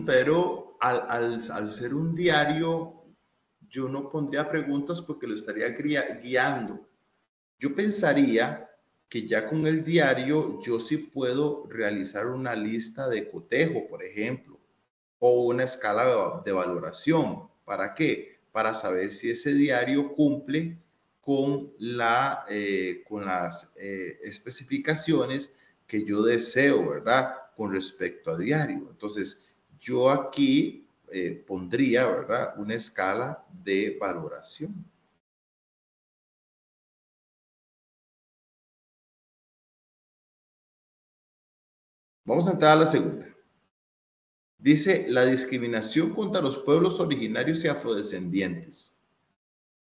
Pero al ser un diario, yo no pondría preguntas porque lo estaría guiando. Yo pensaría que ya con el diario yo sí puedo realizar una lista de cotejo, por ejemplo, o una escala de valoración. ¿Para qué? Para saber si ese diario cumple con con las especificaciones que yo deseo, ¿verdad? Con respecto a diario. Entonces, yo aquí pondría, ¿verdad? Una escala de valoración. Vamos a entrar a la segunda. Dice la discriminación contra los pueblos originarios y afrodescendientes.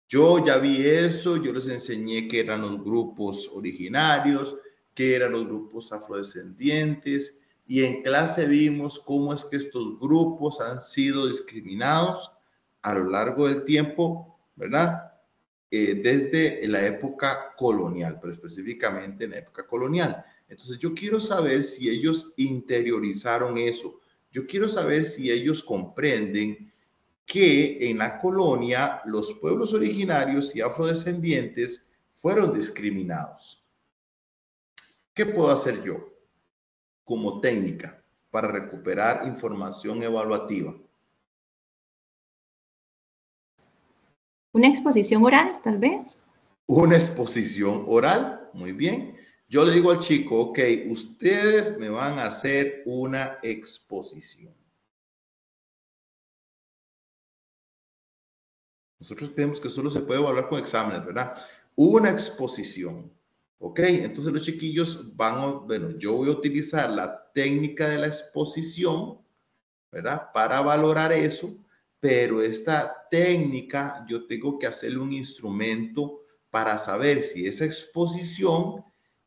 Yo ya vi eso, yo les enseñé qué eran los grupos originarios, qué eran los grupos afrodescendientes, y en clase vimos cómo es que estos grupos han sido discriminados a lo largo del tiempo, ¿verdad? Desde la época colonial, pero específicamente en la época colonial. Entonces yo quiero saber si ellos interiorizaron eso. Yo quiero saber si ellos comprenden que en la colonia los pueblos originarios y afrodescendientes fueron discriminados. ¿Qué puedo hacer yo como técnica para recuperar información evaluativa? Una exposición oral, tal vez. Una exposición oral, muy bien. Yo le digo al chico, ok, ustedes me van a hacer una exposición. Nosotros creemos que solo se puede evaluar con exámenes, ¿verdad? Una exposición. ¿Ok? Entonces los chiquillos bueno, yo voy a utilizar la técnica de la exposición, ¿verdad? Para valorar eso, pero esta técnica yo tengo que hacerle un instrumento para saber si esa exposición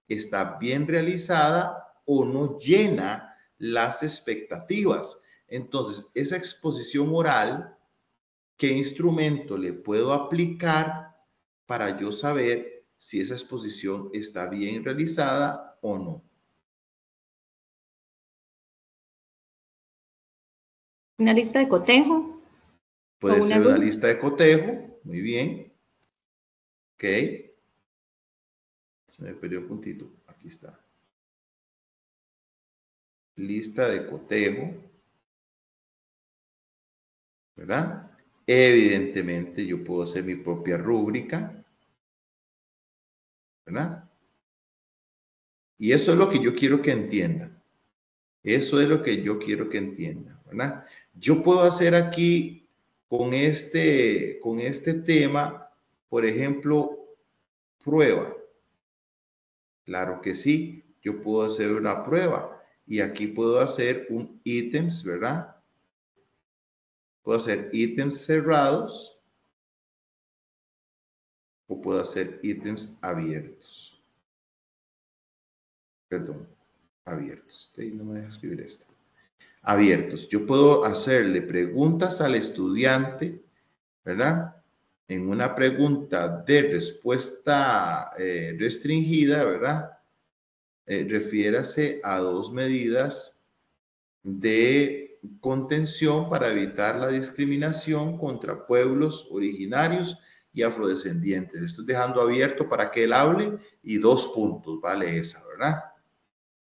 está bien realizada o no llena las expectativas. Entonces, esa exposición oral, ¿qué instrumento le puedo aplicar para yo saber si esa exposición está bien realizada o no? Una lista de cotejo o Puede una ser una rúbrica. lista de cotejo, muy bien. Ok. Se me perdió el puntito. Aquí está. Lista de cotejo. ¿Verdad? Evidentemente yo puedo hacer mi propia rúbrica. ¿verdad? Y eso es lo que yo quiero que entiendan. Eso es lo que yo quiero que entiendan, ¿verdad? Yo puedo hacer aquí con este tema, por ejemplo, prueba. Claro que sí, yo puedo hacer una prueba y aquí puedo hacer un ítems, ¿verdad? Puedo hacer ítems cerrados o puedo hacer ítems abiertos. Perdón, abiertos. No me deja escribir esto. Abiertos. Yo puedo hacerle preguntas al estudiante, ¿verdad? En una pregunta de respuesta restringida, ¿verdad? Refiérase a 2 medidas de contención para evitar la discriminación contra pueblos originarios y afrodescendientes. Le estoy dejando abierto para que él hable y 2 puntos, vale esa, ¿verdad?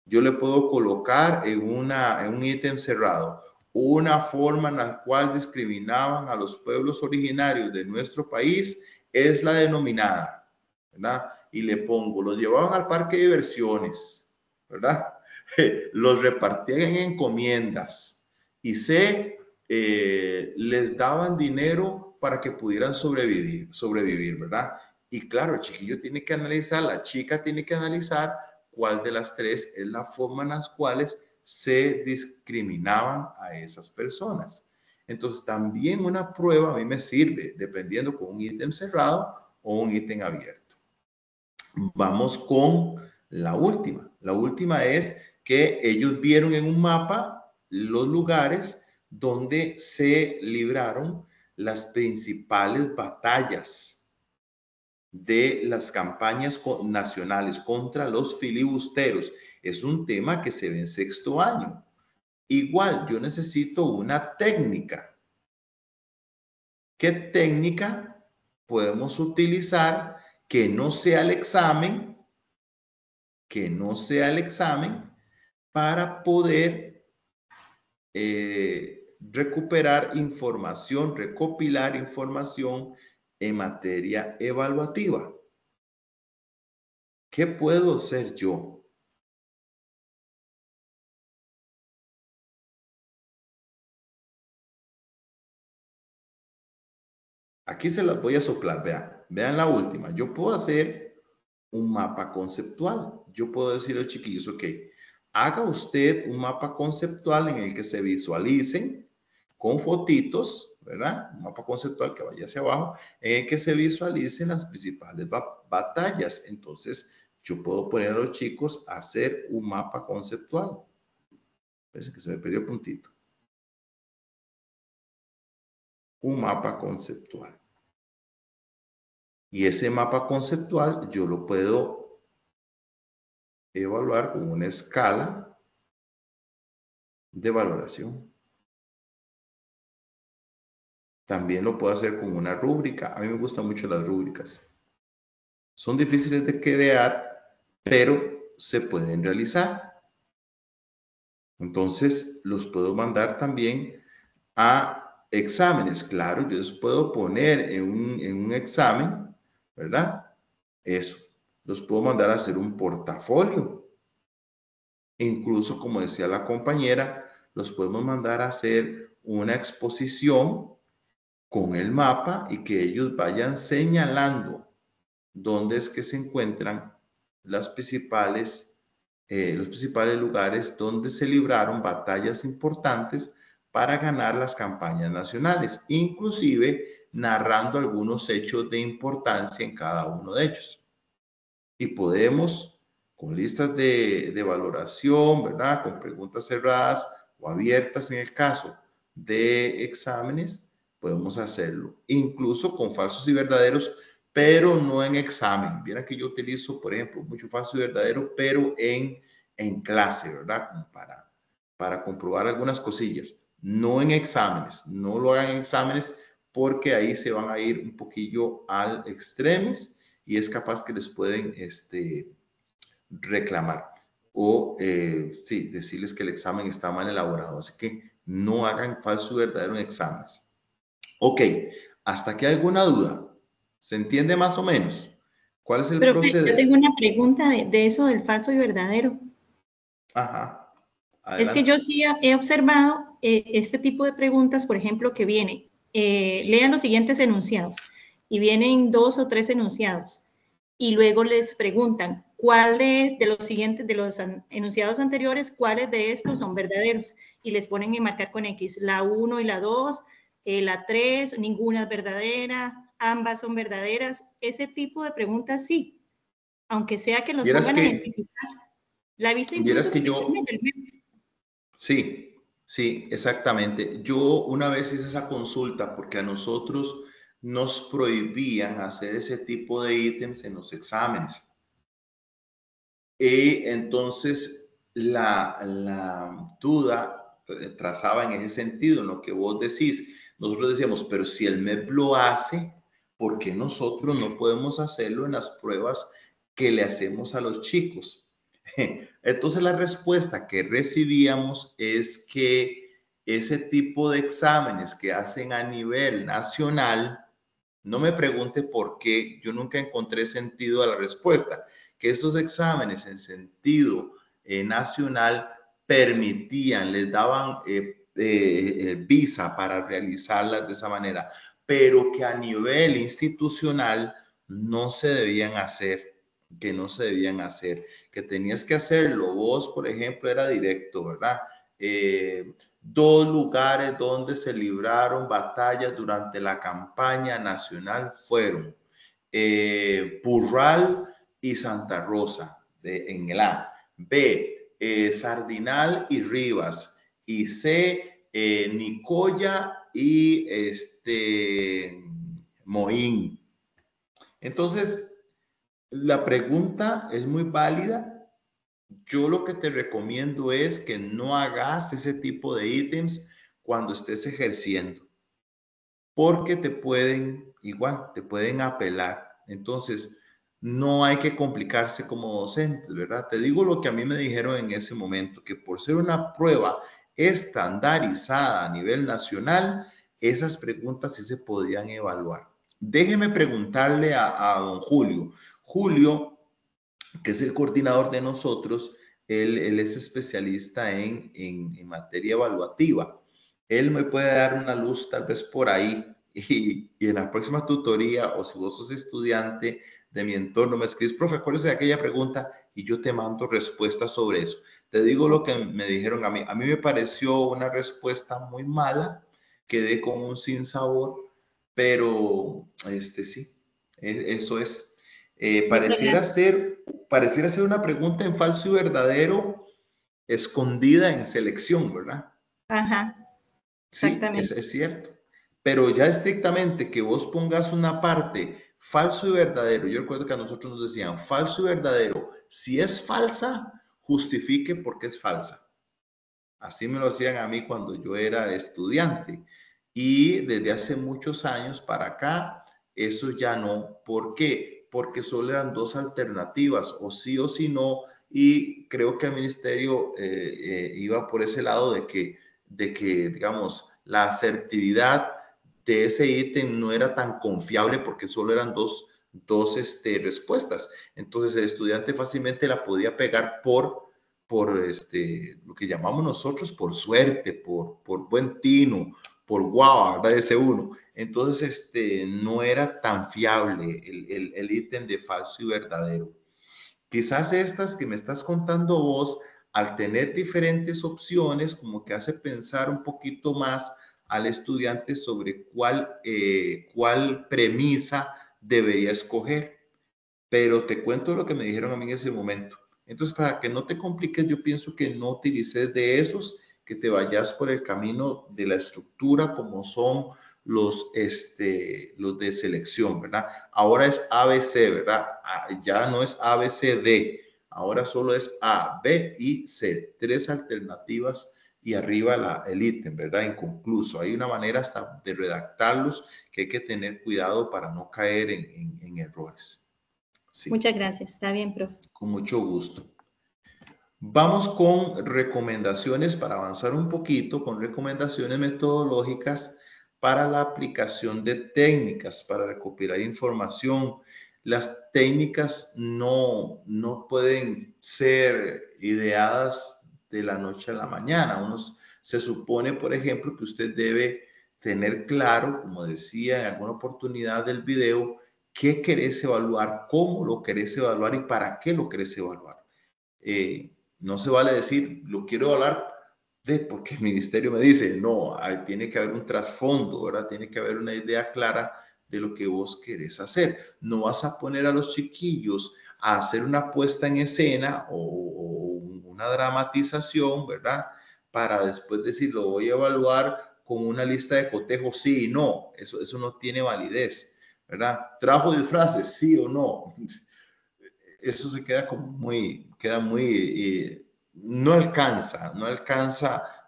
Yo le puedo colocar en un ítem cerrado una forma en la cual discriminaban a los pueblos originarios de nuestro país es la denominada, ¿verdad? Y le pongo, los llevaban al parque de diversiones, ¿verdad? Los repartían en encomiendas y les daban dinero para que pudieran sobrevivir, ¿verdad? Y claro, el chiquillo tiene que analizar, la chica tiene que analizar cuál de las 3 es la forma en las cuales se discriminaban a esas personas. Entonces, también una prueba a mí me sirve, dependiendo con un ítem cerrado o un ítem abierto. Vamos con la última. La última es que ellos vieron en un mapa los lugares donde se libraron las principales batallas de las campañas nacionales contra los filibusteros. Es un tema que se ve en 6º año. Igual, yo necesito una técnica. ¿Qué técnica podemos utilizar que no sea el examen? Que no sea el examen para poder recuperar información, recopilar información en materia evaluativa. ¿Qué puedo hacer yo? Aquí se las voy a soplar, vean la última. Yo puedo hacer un mapa conceptual. Yo puedo decir a los chiquillos, ok, haga usted un mapa conceptual en el que se visualicen con fotitos, ¿verdad? Un mapa conceptual que vaya hacia abajo, en el que se visualicen las principales batallas. Entonces, yo puedo poner a los chicos a hacer un mapa conceptual. Parece que se me perdió el puntito. Un mapa conceptual. Y ese mapa conceptual yo lo puedo evaluar con una escala de valoración. También lo puedo hacer con una rúbrica. A mí me gustan mucho las rúbricas. Son difíciles de crear, pero se pueden realizar. Entonces, los puedo mandar también a exámenes. Claro, yo los puedo poner en un examen, ¿verdad? Eso. Los puedo mandar a hacer un portafolio. Incluso, como decía la compañera, los podemos mandar a hacer una exposición con el mapa y que ellos vayan señalando dónde es que se encuentran los principales lugares donde se libraron batallas importantes para ganar las campañas nacionales, inclusive narrando algunos hechos de importancia en cada uno de ellos. Y podemos, con listas de valoración, ¿verdad? Con preguntas cerradas o abiertas en el caso de exámenes, podemos hacerlo. Incluso con falsos y verdaderos, pero no en examen. Vieran que yo utilizo, por ejemplo, mucho falso y verdadero, pero en clase, ¿verdad? Como para comprobar algunas cosillas. No en exámenes. No lo hagan en exámenes porque ahí se van a ir un poquillo al extremis y es capaz que les pueden reclamar o sí, decirles que el examen está mal elaborado. Así que no hagan falso y verdadero en exámenes. Ok, ¿hasta aquí alguna duda? ¿Se entiende más o menos? ¿Cuál es el Pero yo proceder? tengo una pregunta de eso del falso y verdadero. Ajá, Es que adelante. yo sí he observado este tipo de preguntas, por ejemplo, que viene, lean los siguientes enunciados, y vienen 2 o 3 enunciados, y luego les preguntan, ¿cuál de los siguientes, de los enunciados anteriores, cuáles de estos son verdaderos? Y les ponen en marcar con X, la 1 y la 2, la 3, ninguna es verdadera, ambas son verdaderas. Ese tipo de preguntas sí, aunque sea que los Vieras pongan a que, identificar. La he visto vieras incluso que en yo, secciones del MEP. sí, sí, exactamente. Yo una vez hice esa consulta porque a nosotros nos prohibían hacer ese tipo de ítems en los exámenes. Y entonces la duda trazaba en ese sentido, en lo que vos decís. Nosotros decíamos, pero si el MEP lo hace, ¿por qué nosotros no podemos hacerlo en las pruebas que le hacemos a los chicos? Entonces la respuesta que recibíamos es que ese tipo de exámenes que hacen a nivel nacional, no me pregunte por qué, yo nunca encontré sentido a la respuesta, que esos exámenes en sentido nacional permitían, les daban visa para realizarlas de esa manera, pero que a nivel institucional no se debían hacer, que no se debían hacer, que tenías que hacerlo. Vos, por ejemplo, era directo, ¿verdad? 2 lugares donde se libraron batallas durante la campaña nacional fueron Purral y Santa Rosa en el A. B, Sardinal y Rivas. Y C, Nicoya y Moín. Entonces, la pregunta es muy válida. Yo lo que te recomiendo es que no hagas ese tipo de ítems cuando estés ejerciendo, porque te pueden apelar. Entonces, no hay que complicarse como docentes, ¿verdad? Te digo lo que a mí me dijeron en ese momento, que por ser una prueba estandarizada a nivel nacional, esas preguntas sí se podían evaluar. Déjeme preguntarle a don Julio. Julio, que es el coordinador de nosotros, él es especialista en materia evaluativa. Él me puede dar una luz tal vez por ahí y en la próxima tutoría o si vos sos estudiante de mi entorno me escribes, profe, acuérdese de aquella pregunta y yo te mando respuestas sobre eso. Te digo lo que me dijeron a mí. A mí me pareció una respuesta muy mala, quedé con un sinsabor, pero sí, eso es. Muchas gracias. Pareciera ser una pregunta en falso y verdadero escondida en selección, ¿verdad? Ajá, Sí, exactamente. es cierto. Pero ya estrictamente que vos pongas una parte falso y verdadero, yo recuerdo que a nosotros nos decían falso y verdadero, si es falsa, justifique por qué es falsa. Así me lo hacían a mí cuando yo era estudiante. Y desde hace muchos años para acá, eso ya no. ¿Por qué? Porque solo eran 2 alternativas, o sí o sí no. Y creo que el ministerio iba por ese lado de que, digamos, la asertividad de ese ítem no era tan confiable porque solo eran dos respuestas. Entonces el estudiante fácilmente la podía pegar por lo que llamamos nosotros por suerte, por buen tino, por guau, ¿verdad? Ese uno. Entonces, no era tan fiable el ítem de falso y verdadero. Quizás estas que me estás contando vos, al tener diferentes opciones, como que hace pensar un poquito más al estudiante sobre cuál premisa debería escoger. Pero te cuento lo que me dijeron a mí en ese momento. Entonces, para que no te compliques, yo pienso que no utilices de esos, que te vayas por el camino de la estructura como son los de selección, ¿verdad? Ahora es ABC, ¿verdad? Ya no es ABCD, ahora solo es A, B y C. 3 alternativas y arriba el ítem, ¿verdad? Inconcluso. Hay una manera hasta de redactarlos que hay que tener cuidado para no caer en errores. Sí, Muchas gracias. Está bien, profe. con mucho gusto. Vamos con recomendaciones para avanzar un poquito, con recomendaciones metodológicas para la aplicación de técnicas, para recopilar información. las técnicas no pueden ser ideadas de la noche a la mañana. Se supone, por ejemplo, que usted debe tener claro, como decía en alguna oportunidad del video, qué querés evaluar, cómo lo querés evaluar y para qué lo querés evaluar. No se vale decir, lo quiero evaluar porque el ministerio me dice, no, tiene que haber un trasfondo, ¿verdad? Tiene que haber una idea clara de lo que vos querés hacer. No vas a poner a los chiquillos a hacer una puesta en escena o una dramatización, ¿verdad? Para después decir, lo voy a evaluar con una lista de cotejos, sí y no. Eso no tiene validez, ¿verdad? ¿Trajo disfraces, sí o no? Eso se queda como no alcanza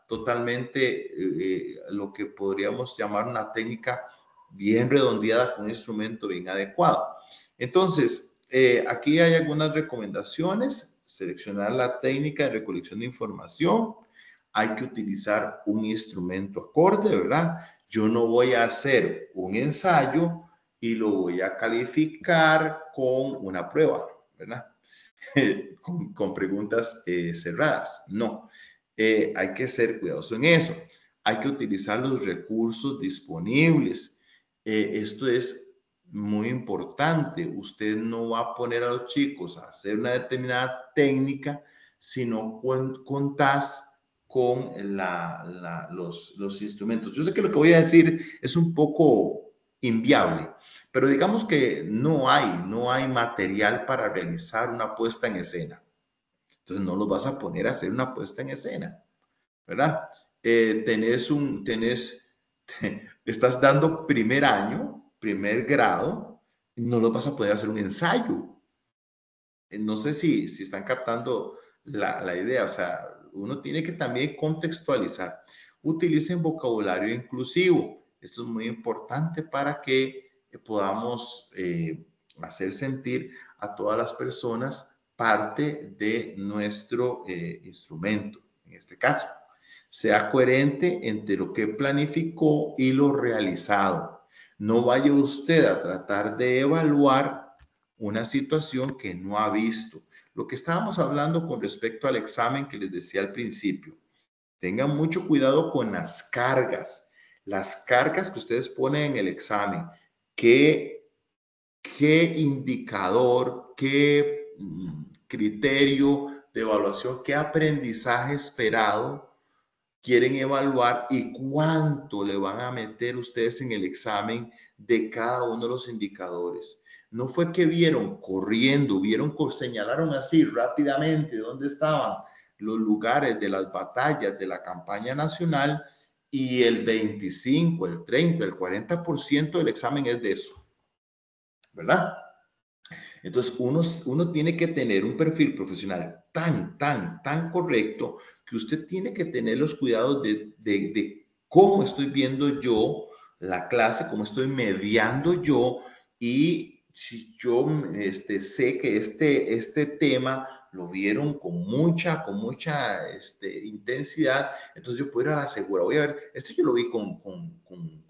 totalmente lo que podríamos llamar una técnica bien redondeada con un instrumento bien adecuado. Entonces, aquí hay algunas recomendaciones: seleccionar la técnica de recolección de información. Hay que utilizar un instrumento acorde, ¿verdad? Yo no voy a hacer un ensayo y lo voy a calificar con una prueba, ¿verdad? con preguntas cerradas. No, hay que ser cuidadoso en eso. Hay que utilizar los recursos disponibles. Esto es muy importante. Usted no va a poner a los chicos a hacer una determinada técnica si no contás con los instrumentos. Yo sé que lo que voy a decir es un poco inviable, pero digamos que no hay material para realizar una puesta en escena. Entonces no los vas a poner a hacer una puesta en escena, ¿verdad? Estás dando primer año, primer grado, no los vas a poder hacer un ensayo. No sé si están captando la idea. O sea, uno tiene que también contextualizar. Utilicen vocabulario inclusivo. Esto es muy importante para que podamos hacer sentir a todas las personas parte de nuestro instrumento, en este caso. Sea coherente entre lo que planificó y lo realizado. No vaya usted a tratar de evaluar una situación que no ha visto. Lo que estábamos hablando con respecto al examen que les decía al principio. Tengan mucho cuidado con las cargas. Las cargas que ustedes ponen en el examen. ¿Qué indicador, qué criterio de evaluación, qué aprendizaje esperado quieren evaluar y cuánto le van a meter ustedes en el examen de cada uno de los indicadores? No fue que vieron corriendo, señalaron así rápidamente dónde estaban los lugares de las batallas de la campaña nacional y el 25, el 30, el 40% del examen es de eso, ¿verdad? Entonces, uno tiene que tener un perfil profesional tan correcto que usted tiene que tener los cuidados de cómo estoy viendo yo la clase, cómo estoy mediando yo, y si yo sé que este tema lo vieron con mucha intensidad, entonces yo puedo ir a la segura. Voy a ver, esto yo lo vi con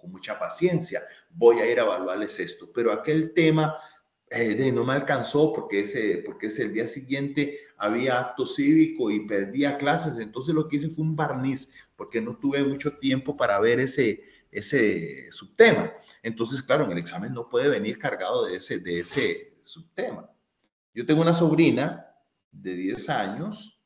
mucha paciencia, voy a ir a evaluarles esto, pero aquel tema no me alcanzó porque el día siguiente había acto cívico y perdía clases. Entonces lo que hice fue un barniz porque no tuve mucho tiempo para ver ese subtema. Entonces, claro, en el examen no puede venir cargado de ese subtema. Yo tengo una sobrina de 10 años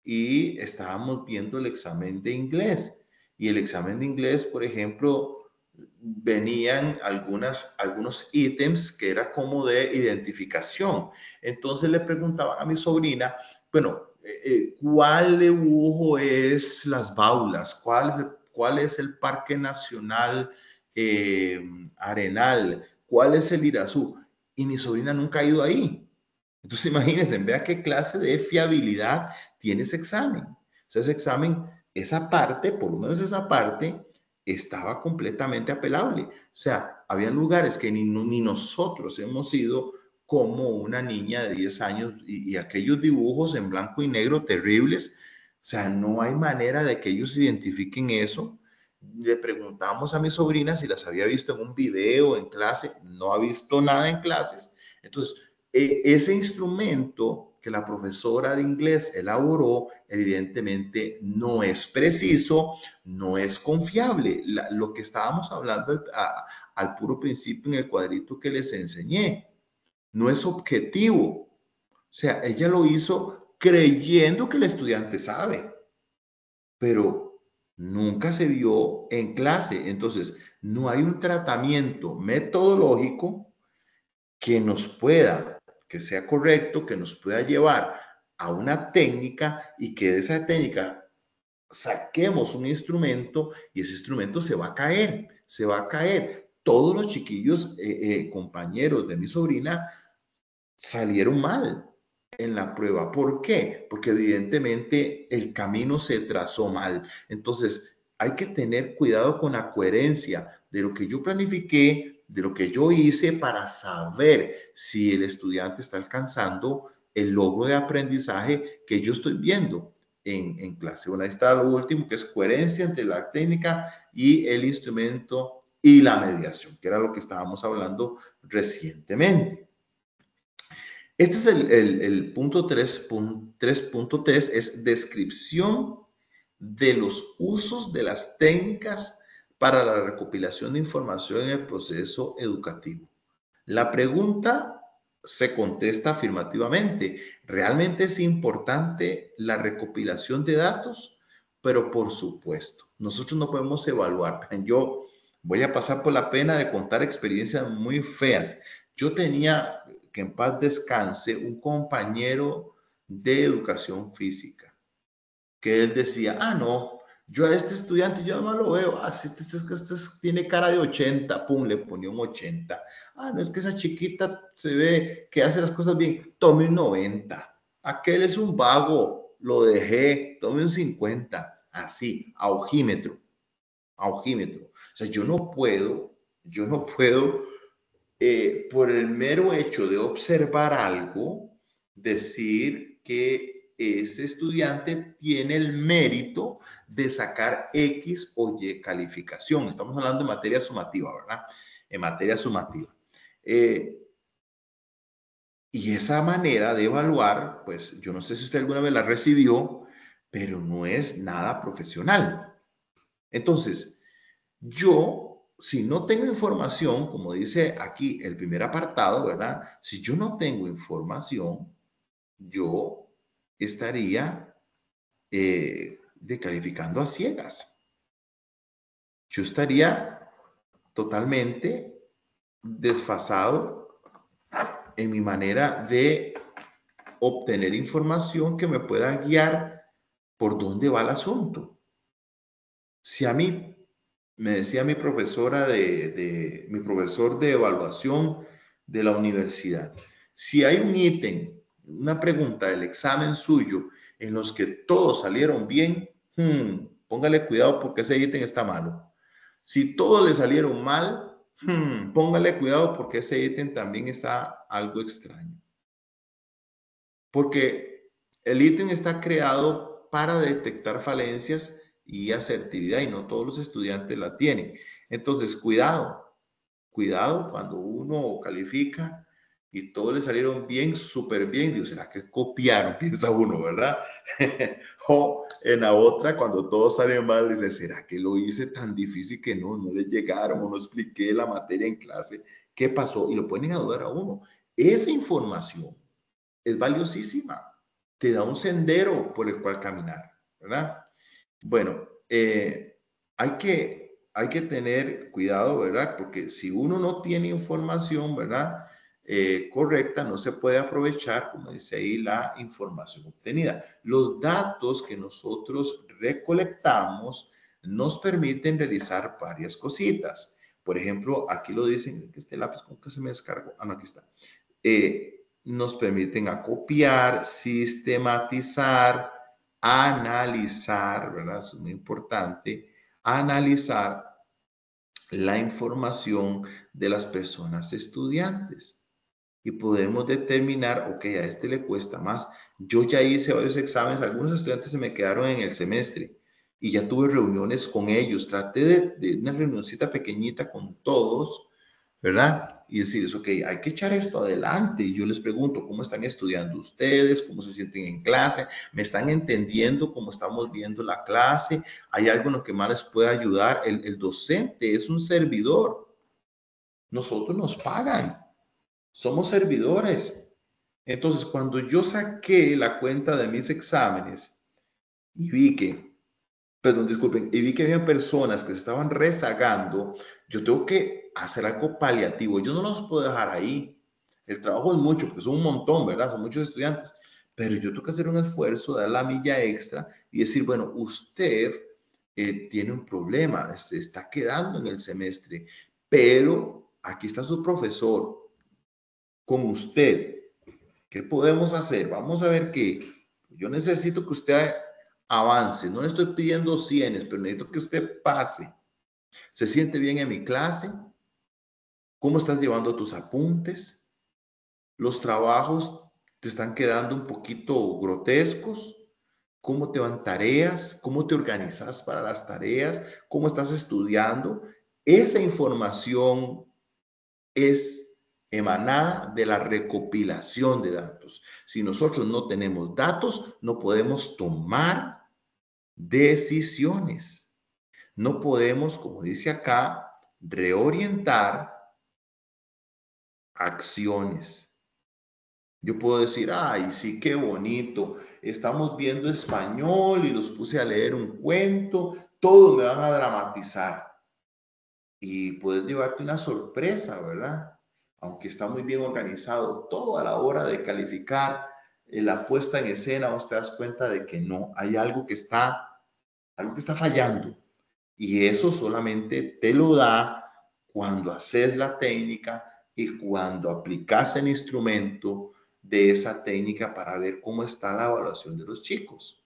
y estábamos viendo el examen de inglés. Y el examen de inglés, por ejemplo, venían algunos ítems que era como de identificación. Entonces le preguntaban a mi sobrina, bueno, ¿cuál dibujo es las Baulas? ¿Cuál es el Parque Nacional Arenal? ¿Cuál es el Irazú? Y mi sobrina nunca ha ido ahí. Entonces imagínense, vea qué clase de fiabilidad tiene ese examen. O sea, ese examen, esa parte, por lo menos esa parte, estaba completamente apelable. O sea, había lugares que ni nosotros hemos ido, como una niña de 10 años y aquellos dibujos en blanco y negro terribles. O sea, no hay manera de que ellos identifiquen eso. Le preguntamos a mi sobrina si las había visto en un video, en clase. No ha visto nada en clases. Entonces, ese instrumento que la profesora de inglés elaboró, evidentemente no es preciso, no es confiable. Lo que estábamos hablando al puro principio en el cuadrito que les enseñé, no es objetivo. O sea, ella lo hizo creyendo que el estudiante sabe, pero nunca se vio en clase. Entonces, no hay un tratamiento metodológico que sea correcto, que nos pueda llevar a una técnica y que de esa técnica saquemos un instrumento y ese instrumento se va a caer, se va a caer. Todos los chiquillos, compañeros de mi sobrina, salieron mal en la prueba. ¿Por qué? Porque evidentemente el camino se trazó mal. Entonces, hay que tener cuidado con la coherencia de lo que yo planifiqué, de lo que yo hice para saber si el estudiante está alcanzando el logro de aprendizaje que yo estoy viendo en clase. Bueno, ahí está lo último, que es coherencia entre la técnica y el instrumento y la mediación, que era lo que estábamos hablando recientemente. Este es el punto 3.3, es descripción de los usos de las técnicas para la recopilación de información en el proceso educativo. La pregunta se contesta afirmativamente. ¿Realmente es importante la recopilación de datos? Pero por supuesto, nosotros no podemos evaluar. Yo voy a pasar por la pena de contar experiencias muy feas. Yo tenía, que en paz descanse, un compañero de educación física, que él decía, no, yo a este estudiante yo no lo veo, este tiene cara de 80, pum, le ponía un 80. No, es que esa chiquita se ve que hace las cosas bien, tome un 90. Aquel es un vago, lo dejé, tome un 50, así, a ojímetro. O sea, yo no puedo, por el mero hecho de observar algo, decir que ese estudiante tiene el mérito de sacar X o Y calificación. Estamos hablando de materia sumativa, ¿verdad? En materia sumativa. Y esa manera de evaluar, pues yo no sé si usted alguna vez la recibió, pero no es nada profesional. Entonces, si no tengo información, como dice aquí el primer apartado, ¿verdad? Si yo no tengo información, yo estaría decalificando a ciegas. Yo estaría totalmente desfasado en mi manera de obtener información que me pueda guiar por dónde va el asunto. Si a mí me decía mi profesora mi profesor de evaluación de la universidad, si hay un ítem, una pregunta del examen suyo en los que todos salieron bien, póngale cuidado porque ese ítem está malo. Si todos le salieron mal, póngale cuidado porque ese ítem también está algo extraño. Porque el ítem está creado para detectar falencias y asertividad y no todos los estudiantes la tienen. Entonces, cuidado cuando uno califica y todos le salieron bien, súper bien. Digo, ¿será que copiaron? Piensa uno, ¿verdad? O en la otra, cuando todos salen mal, dice, ¿será que lo hice tan difícil que no les llegaron o no expliqué la materia en clase? ¿Qué pasó? Y lo ponen a dudar a uno. Esa información es valiosísima. Te da un sendero por el cual caminar, ¿verdad? Bueno, hay que tener cuidado, ¿verdad? Porque si uno no tiene información, ¿verdad? Correcta, no se puede aprovechar, como dice ahí, la información obtenida. Los datos que nosotros recolectamos nos permiten realizar varias cositas. Por ejemplo, aquí lo dicen, este lápiz con que se me descargó. No, aquí está. Nos permiten acopiar, sistematizar, analizar, ¿verdad? Eso es muy importante, analizar la información de las personas estudiantes. Y podemos determinar, ok, a este le cuesta más. Yo ya hice varios exámenes, algunos estudiantes se me quedaron en el semestre y ya tuve reuniones con ellos. Traté de una reunioncita pequeñita con todos, ¿verdad? Y decirles, ok, hay que echar esto adelante. Y yo les pregunto, ¿cómo están estudiando ustedes? ¿Cómo se sienten en clase? ¿Me están entendiendo cómo estamos viendo la clase? ¿Hay algo en lo que más les pueda ayudar? El docente es un servidor. Nosotros nos pagan. Somos servidores. Entonces, cuando yo saqué la cuenta de mis exámenes y vi que, perdón, disculpen, y vi que había personas que se estaban rezagando, yo tengo que hacer algo paliativo. Yo no los puedo dejar ahí. El trabajo es mucho, porque son un montón, ¿verdad? Son muchos estudiantes. Pero yo tengo que hacer un esfuerzo, dar la milla extra y decir, bueno, usted tiene un problema, se está quedando en el semestre, pero aquí está su profesor con usted. ¿Qué podemos hacer? Vamos a ver qué. Yo necesito que usted avance. No le estoy pidiendo 100, pero necesito que usted pase. ¿Se siente bien en mi clase? ¿Cómo estás llevando tus apuntes? ¿Los trabajos te están quedando un poquito grotescos? ¿Cómo te van tareas? ¿Cómo te organizas para las tareas? ¿Cómo estás estudiando? Esa información es emanada de la recopilación de datos. Si nosotros no tenemos datos, no podemos tomar decisiones. No podemos, como dice acá, reorientar acciones. Yo puedo decir, ay, sí, qué bonito, estamos viendo español y los puse a leer un cuento, todos me van a dramatizar. Y puedes llevarte una sorpresa, ¿verdad? Aunque está muy bien organizado, todo a la hora de calificar la puesta en escena, vos te das cuenta de que no, hay algo que está fallando. Y eso solamente te lo da cuando haces la técnica y cuando aplicas el instrumento de esa técnica para ver cómo está la evaluación de los chicos.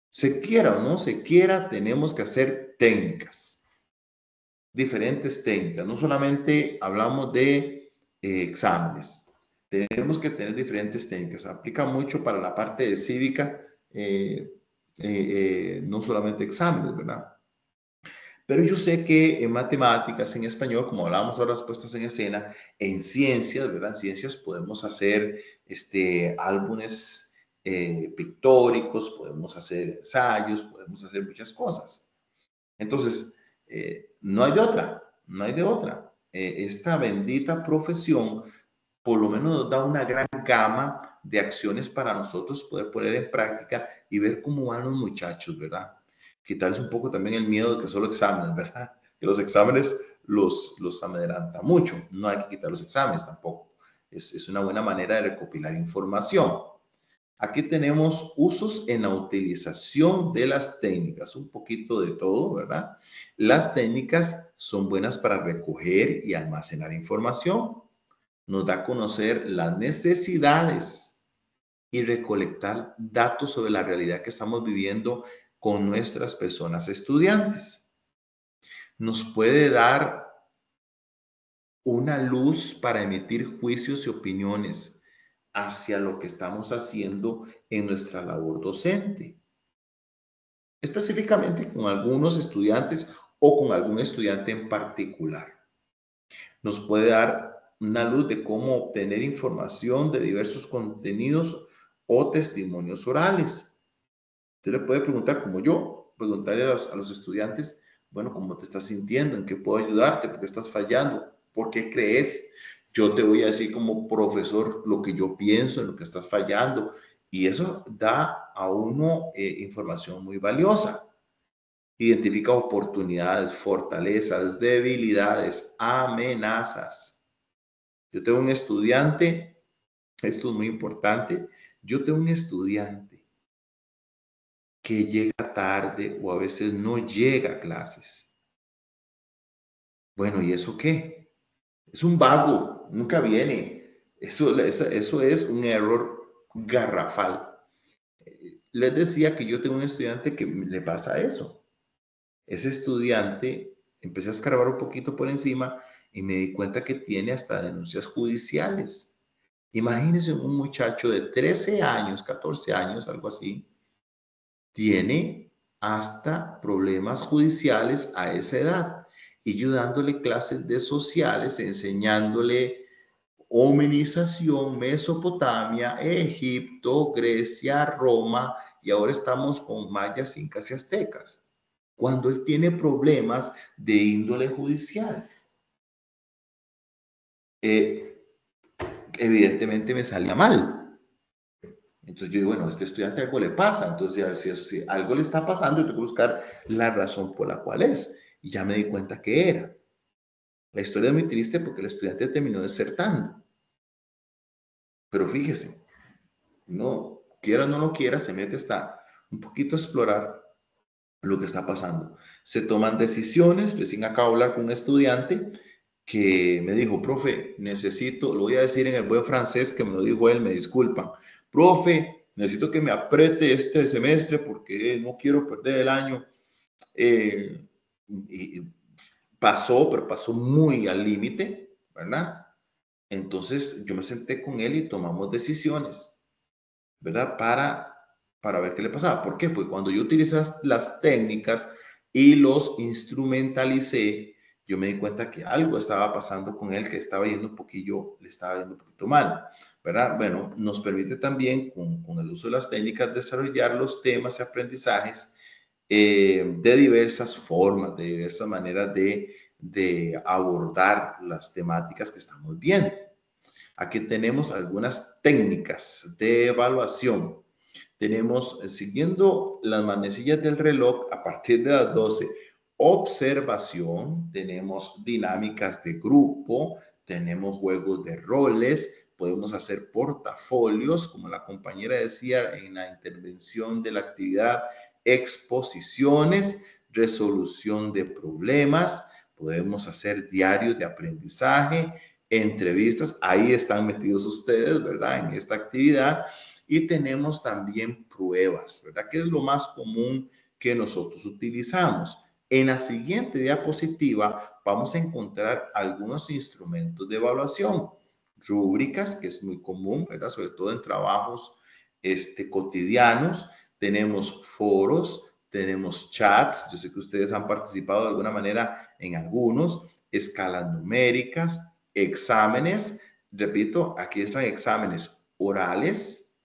Se quiera o no se quiera, tenemos que hacer técnicas, diferentes técnicas. No solamente hablamos de exámenes, tenemos que tener diferentes técnicas. Aplica mucho para la parte de cívica, no solamente exámenes, ¿verdad? Pero yo sé que en matemáticas, en español, como hablábamos ahora, las puestas en escena, en ciencias, ¿verdad? En ciencias podemos hacer álbumes pictóricos, podemos hacer ensayos, podemos hacer muchas cosas. Entonces, no hay de otra, no hay de otra. Esta bendita profesión por lo menos nos da una gran gama de acciones para nosotros poder poner en práctica y ver cómo van los muchachos, ¿verdad? Quitarles un poco también el miedo de que solo exámenes, ¿verdad? Que los exámenes los amedrenta mucho. No hay que quitar los exámenes tampoco. Es una buena manera de recopilar información. Aquí tenemos usos en la utilización de las técnicas, un poquito de todo, ¿verdad? Las técnicas son buenas para recoger y almacenar información. Nos da a conocer las necesidades y recolectar datos sobre la realidad que estamos viviendo con nuestras personas estudiantes. Nos puede dar una luz para emitir juicios y opiniones hacia lo que estamos haciendo en nuestra labor docente, específicamente con algunos estudiantes o con algún estudiante en particular. Nos puede dar una luz de cómo obtener información de diversos contenidos o testimonios orales. Usted le puede preguntar, como yo, preguntarle a los estudiantes, bueno, ¿cómo te estás sintiendo? ¿En qué puedo ayudarte? ¿Por qué estás fallando? ¿Por qué crees? Yo te voy a decir como profesor lo que yo pienso, en lo que estás fallando. Y eso da a uno información muy valiosa. Identifica oportunidades, fortalezas, debilidades, amenazas. Yo tengo un estudiante, esto es muy importante, yo tengo un estudiante que llega tarde o a veces no llega a clases. Bueno, ¿y eso qué? Es un vago, nunca viene. Eso es un error garrafal. Les decía que yo tengo un estudiante que le pasa eso. Ese estudiante, empecé a escarbar un poquito por encima y me di cuenta que tiene hasta denuncias judiciales. Imagínense un muchacho de 13 años, 14 años, algo así, tiene hasta problemas judiciales a esa edad. y yo dándole clases de sociales, enseñándole hominización, Mesopotamia, Egipto, Grecia, Roma, y ahora estamos con mayas, incas y aztecas. Cuando él tiene problemas de índole judicial, evidentemente me salía mal. Entonces yo digo, bueno, a este estudiante algo le pasa, entonces si algo le está pasando, yo tengo que buscar la razón por la cual es. Y ya me di cuenta que era. La historia es muy triste porque el estudiante terminó desertando. Pero fíjese, no quiera o no lo quiera, se mete hasta un poquito a explorar lo que está pasando. Se toman decisiones. Recién acabo de hablar con un estudiante que me dijo, profe, necesito, lo voy a decir en el buen francés que me lo dijo él, me disculpan, profe, necesito que me apriete este semestre porque no quiero perder el año. Y pasó, pero pasó muy al límite, ¿verdad? Entonces yo me senté con él y tomamos decisiones, ¿verdad? Para ver qué le pasaba. ¿Por qué? Pues cuando yo utilicé las técnicas y los instrumentalicé, yo me di cuenta que algo estaba pasando con él, que estaba yendo un poquillo, le estaba yendo un poquito mal, ¿verdad? Bueno, nos permite también con el uso de las técnicas desarrollar los temas y aprendizajes de diversas formas, de diversas maneras de abordar las temáticas que estamos viendo. Aquí tenemos algunas técnicas de evaluación. Tenemos, siguiendo las manecillas del reloj, a partir de las 12, observación, tenemos dinámicas de grupo, tenemos juegos de roles, podemos hacer portafolios, como la compañera decía en la intervención de la actividad, exposiciones, resolución de problemas, podemos hacer diarios de aprendizaje, entrevistas, ahí están metidos ustedes, ¿verdad? En esta actividad. Y tenemos también pruebas, ¿verdad? Que es lo más común que nosotros utilizamos. En la siguiente diapositiva vamos a encontrar algunos instrumentos de evaluación. Rúbricas, que es muy común, ¿verdad? Sobre todo en trabajos cotidianos. Tenemos foros, tenemos chats. Yo sé que ustedes han participado de alguna manera en algunos. Escalas numéricas, exámenes. Repito, aquí están exámenes orales,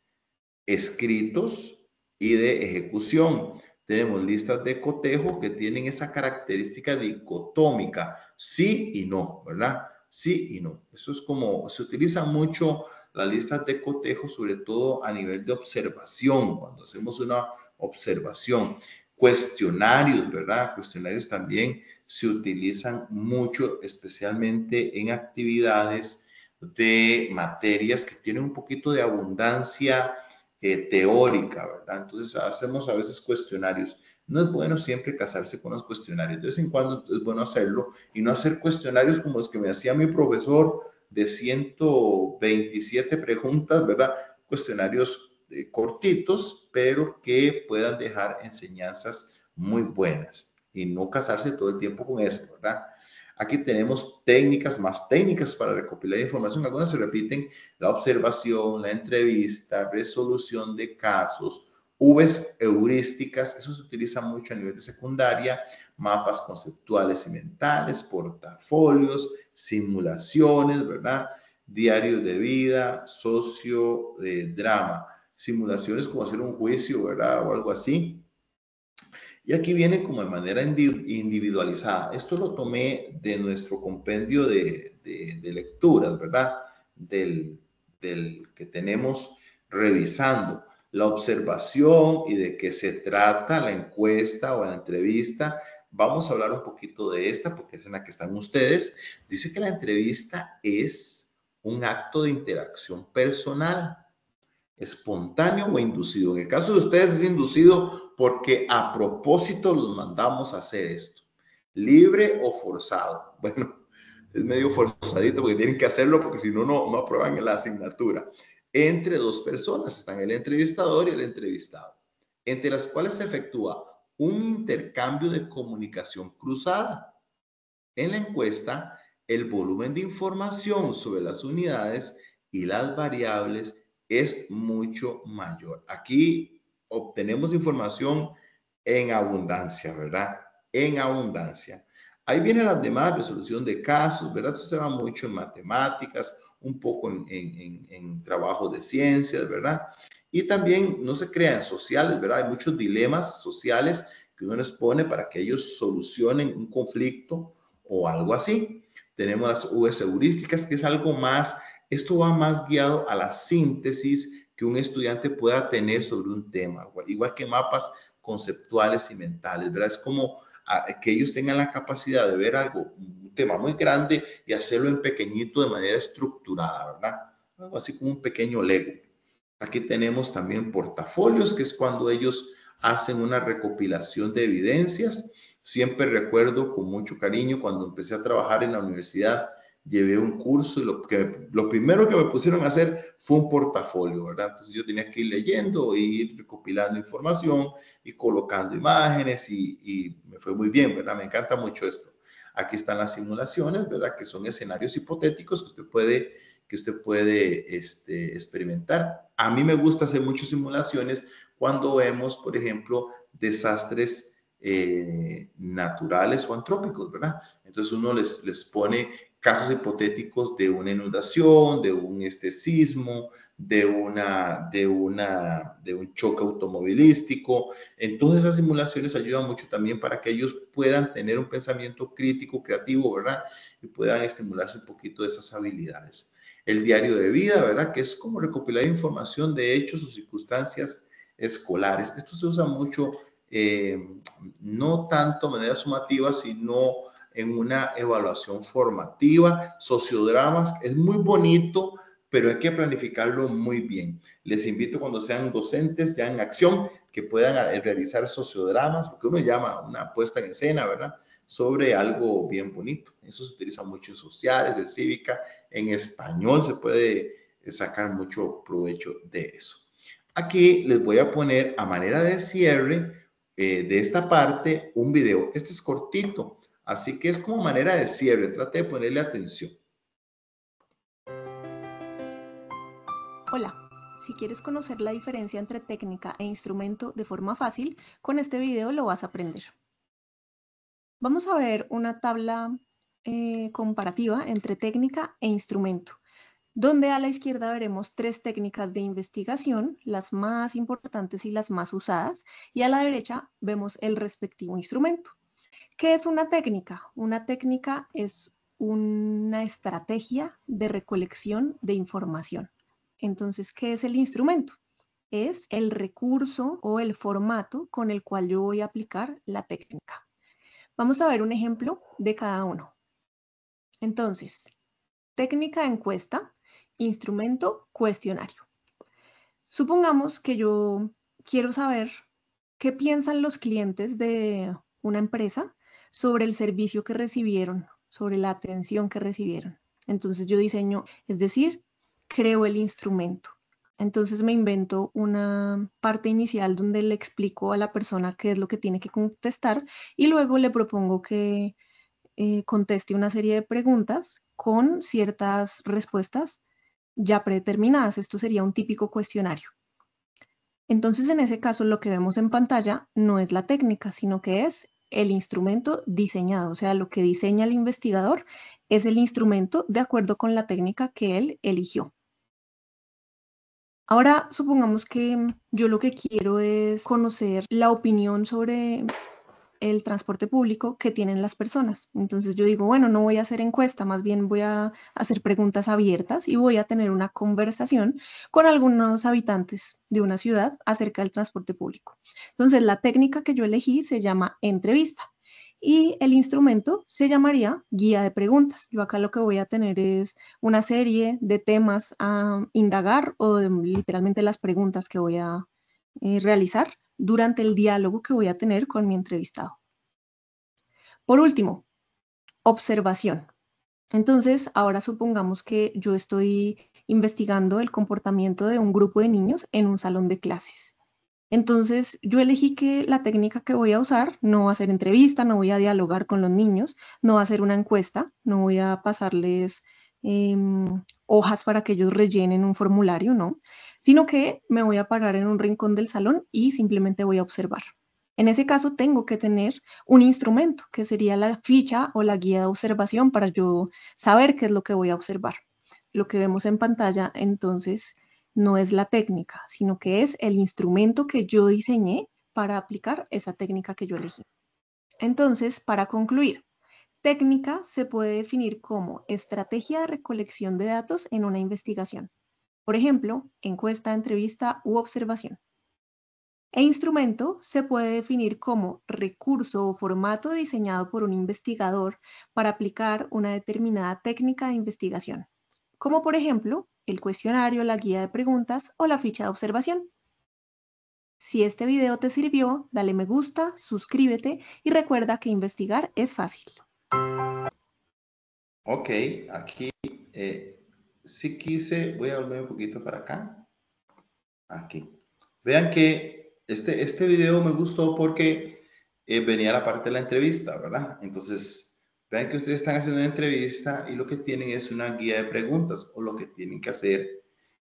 escritos y de ejecución. Tenemos listas de cotejo que tienen esa característica dicotómica, sí y no, ¿verdad? Sí y no. Eso es como, se utiliza mucho las listas de cotejo, sobre todo a nivel de observación, cuando hacemos una observación. Cuestionarios, ¿verdad? Cuestionarios también se utilizan mucho, especialmente en actividades de materias que tienen un poquito de abundancia teórica, ¿verdad? Entonces hacemos a veces cuestionarios. No es bueno siempre casarse con los cuestionarios. De vez en cuando es bueno hacerlo y no hacer cuestionarios como los que me hacía mi profesor de 127 preguntas, ¿verdad? Cuestionarios cortitos, pero que puedan dejar enseñanzas muy buenas y no casarse todo el tiempo con eso, ¿verdad? Aquí tenemos técnicas, más técnicas para recopilar información. Algunas se repiten: la observación, la entrevista, resolución de casos, Vs heurísticas, eso se utiliza mucho a nivel de secundaria, mapas conceptuales y mentales, portafolios, simulaciones, ¿verdad? Diarios de vida, drama, simulaciones como hacer un juicio, ¿verdad? O algo así. Y aquí viene como de manera individualizada. Esto lo tomé de nuestro compendio de lecturas, ¿verdad? Del que tenemos revisando la observación y de qué se trata la encuesta o la entrevista. Vamos a hablar un poquito de esta porque es en la que están ustedes. Dice que la entrevista es un acto de interacción personal, espontáneo o inducido. En el caso de ustedes es inducido porque a propósito los mandamos a hacer esto. Libre o forzado. Bueno, es medio forzadito porque tienen que hacerlo porque si no, no aprueban la asignatura. Entre dos personas están el entrevistador y el entrevistado, entre las cuales se efectúa un intercambio de comunicación cruzada. En la encuesta, el volumen de información sobre las unidades y las variables es mucho mayor. Aquí obtenemos información en abundancia, ¿verdad? En abundancia. Ahí vienen las demás, resolución de casos, ¿verdad? Esto se va mucho en matemáticas, un poco en trabajos de ciencias, ¿verdad? Y también no se crean sociales, ¿verdad? Hay muchos dilemas sociales que uno les pone para que ellos solucionen un conflicto o algo así. Tenemos las Vs heurísticas, que es algo más, esto va más guiado a la síntesis que un estudiante pueda tener sobre un tema, igual que mapas conceptuales y mentales, ¿verdad? Es como que ellos tengan la capacidad de ver algo, un tema muy grande y hacerlo en pequeñito de manera estructurada, ¿verdad? Algo así como un pequeño Lego. Aquí tenemos también portafolios, que es cuando ellos hacen una recopilación de evidencias. Siempre recuerdo con mucho cariño cuando empecé a trabajar en la universidad, llevé un curso y lo primero que me pusieron a hacer fue un portafolio, ¿verdad? Entonces yo tenía que ir leyendo e ir recopilando información y colocando imágenes y me fue muy bien, ¿verdad? Me encanta mucho esto. Aquí están las simulaciones, ¿verdad? Que son escenarios hipotéticos que usted puede experimentar. A mí me gusta hacer muchas simulaciones cuando vemos, por ejemplo, desastres naturales o antrópicos, ¿verdad? Entonces uno les pone casos hipotéticos de una inundación, de un sismo, de un choque automovilístico. Entonces esas simulaciones ayudan mucho también para que ellos puedan tener un pensamiento crítico, creativo, ¿verdad? Y puedan estimularse un poquito de esas habilidades. El diario de vida, ¿verdad? Que es como recopilar información de hechos o circunstancias escolares. Esto se usa mucho, no tanto de manera sumativa, sino en una evaluación formativa. Sociodramas es muy bonito, pero hay que planificarlo muy bien. Les invito cuando sean docentes ya en acción que puedan realizar sociodramas, lo que uno llama una puesta en escena, ¿verdad? Sobre algo bien bonito. Eso se utiliza mucho en sociales, de cívica, en español se puede sacar mucho provecho de eso. Aquí les voy a poner a manera de cierre de esta parte un video. Este es cortito, así que es como manera de cierre. Trate de ponerle atención. Hola, si quieres conocer la diferencia entre técnica e instrumento de forma fácil, con este video lo vas a aprender. Vamos a ver una tabla comparativa entre técnica e instrumento, donde a la izquierda veremos 3 técnicas de investigación, las más importantes y las más usadas, y a la derecha vemos el respectivo instrumento. ¿Qué es una técnica? Una técnica es una estrategia de recolección de información. Entonces, ¿qué es el instrumento? Es el recurso o el formato con el cual yo voy a aplicar la técnica. Vamos a ver un ejemplo de cada uno. Entonces, técnica encuesta, instrumento cuestionario. Supongamos que yo quiero saber qué piensan los clientes de una empresa sobre el servicio que recibieron, sobre la atención que recibieron. Entonces yo diseño, es decir, creo el instrumento. Entonces me invento una parte inicial donde le explico a la persona qué es lo que tiene que contestar y luego le propongo que conteste una serie de preguntas con ciertas respuestas ya predeterminadas. Esto sería un típico cuestionario. Entonces, en ese caso, lo que vemos en pantalla no es la técnica, sino que es el instrumento diseñado. O sea, lo que diseña el investigador es el instrumento de acuerdo con la técnica que él eligió. Ahora, supongamos que yo lo que quiero es conocer la opinión sobre el transporte público que tienen las personas. Entonces yo digo, bueno, no voy a hacer encuesta, más bien voy a hacer preguntas abiertas y voy a tener una conversación con algunos habitantes de una ciudad acerca del transporte público. Entonces la técnica que yo elegí se llama entrevista y el instrumento se llamaría guía de preguntas. Yo acá lo que voy a tener es una serie de temas a indagar o literalmente las preguntas que voy a realizar durante el diálogo que voy a tener con mi entrevistado. Por último, observación. Entonces, ahora supongamos que yo estoy investigando el comportamiento de un grupo de niños en un salón de clases. Entonces, yo elegí que la técnica que voy a usar no va a ser entrevista, no voy a dialogar con los niños, no va a ser una encuesta, no voy a pasarles hojas para que ellos rellenen un formulario, no, sino que me voy a parar en un rincón del salón y simplemente voy a observar. En ese caso tengo que tener un instrumento, que sería la ficha o la guía de observación para yo saber qué es lo que voy a observar. Lo que vemos en pantalla, entonces, no es la técnica, sino que es el instrumento que yo diseñé para aplicar esa técnica que yo elegí. Entonces, para concluir, técnica se puede definir como estrategia de recolección de datos en una investigación. Por ejemplo, encuesta, entrevista u observación. E instrumento se puede definir como recurso o formato diseñado por un investigador para aplicar una determinada técnica de investigación, como por ejemplo el cuestionario, la guía de preguntas o la ficha de observación. Si este video te sirvió, dale me gusta, suscríbete y recuerda que investigar es fácil. Ok, aquí sí quise, voy a volver un poquito para acá. Aquí. Vean que este video me gustó porque venía la parte de la entrevista, ¿verdad? Entonces, vean que ustedes están haciendo una entrevista y lo que tienen es una guía de preguntas o lo que tienen que hacer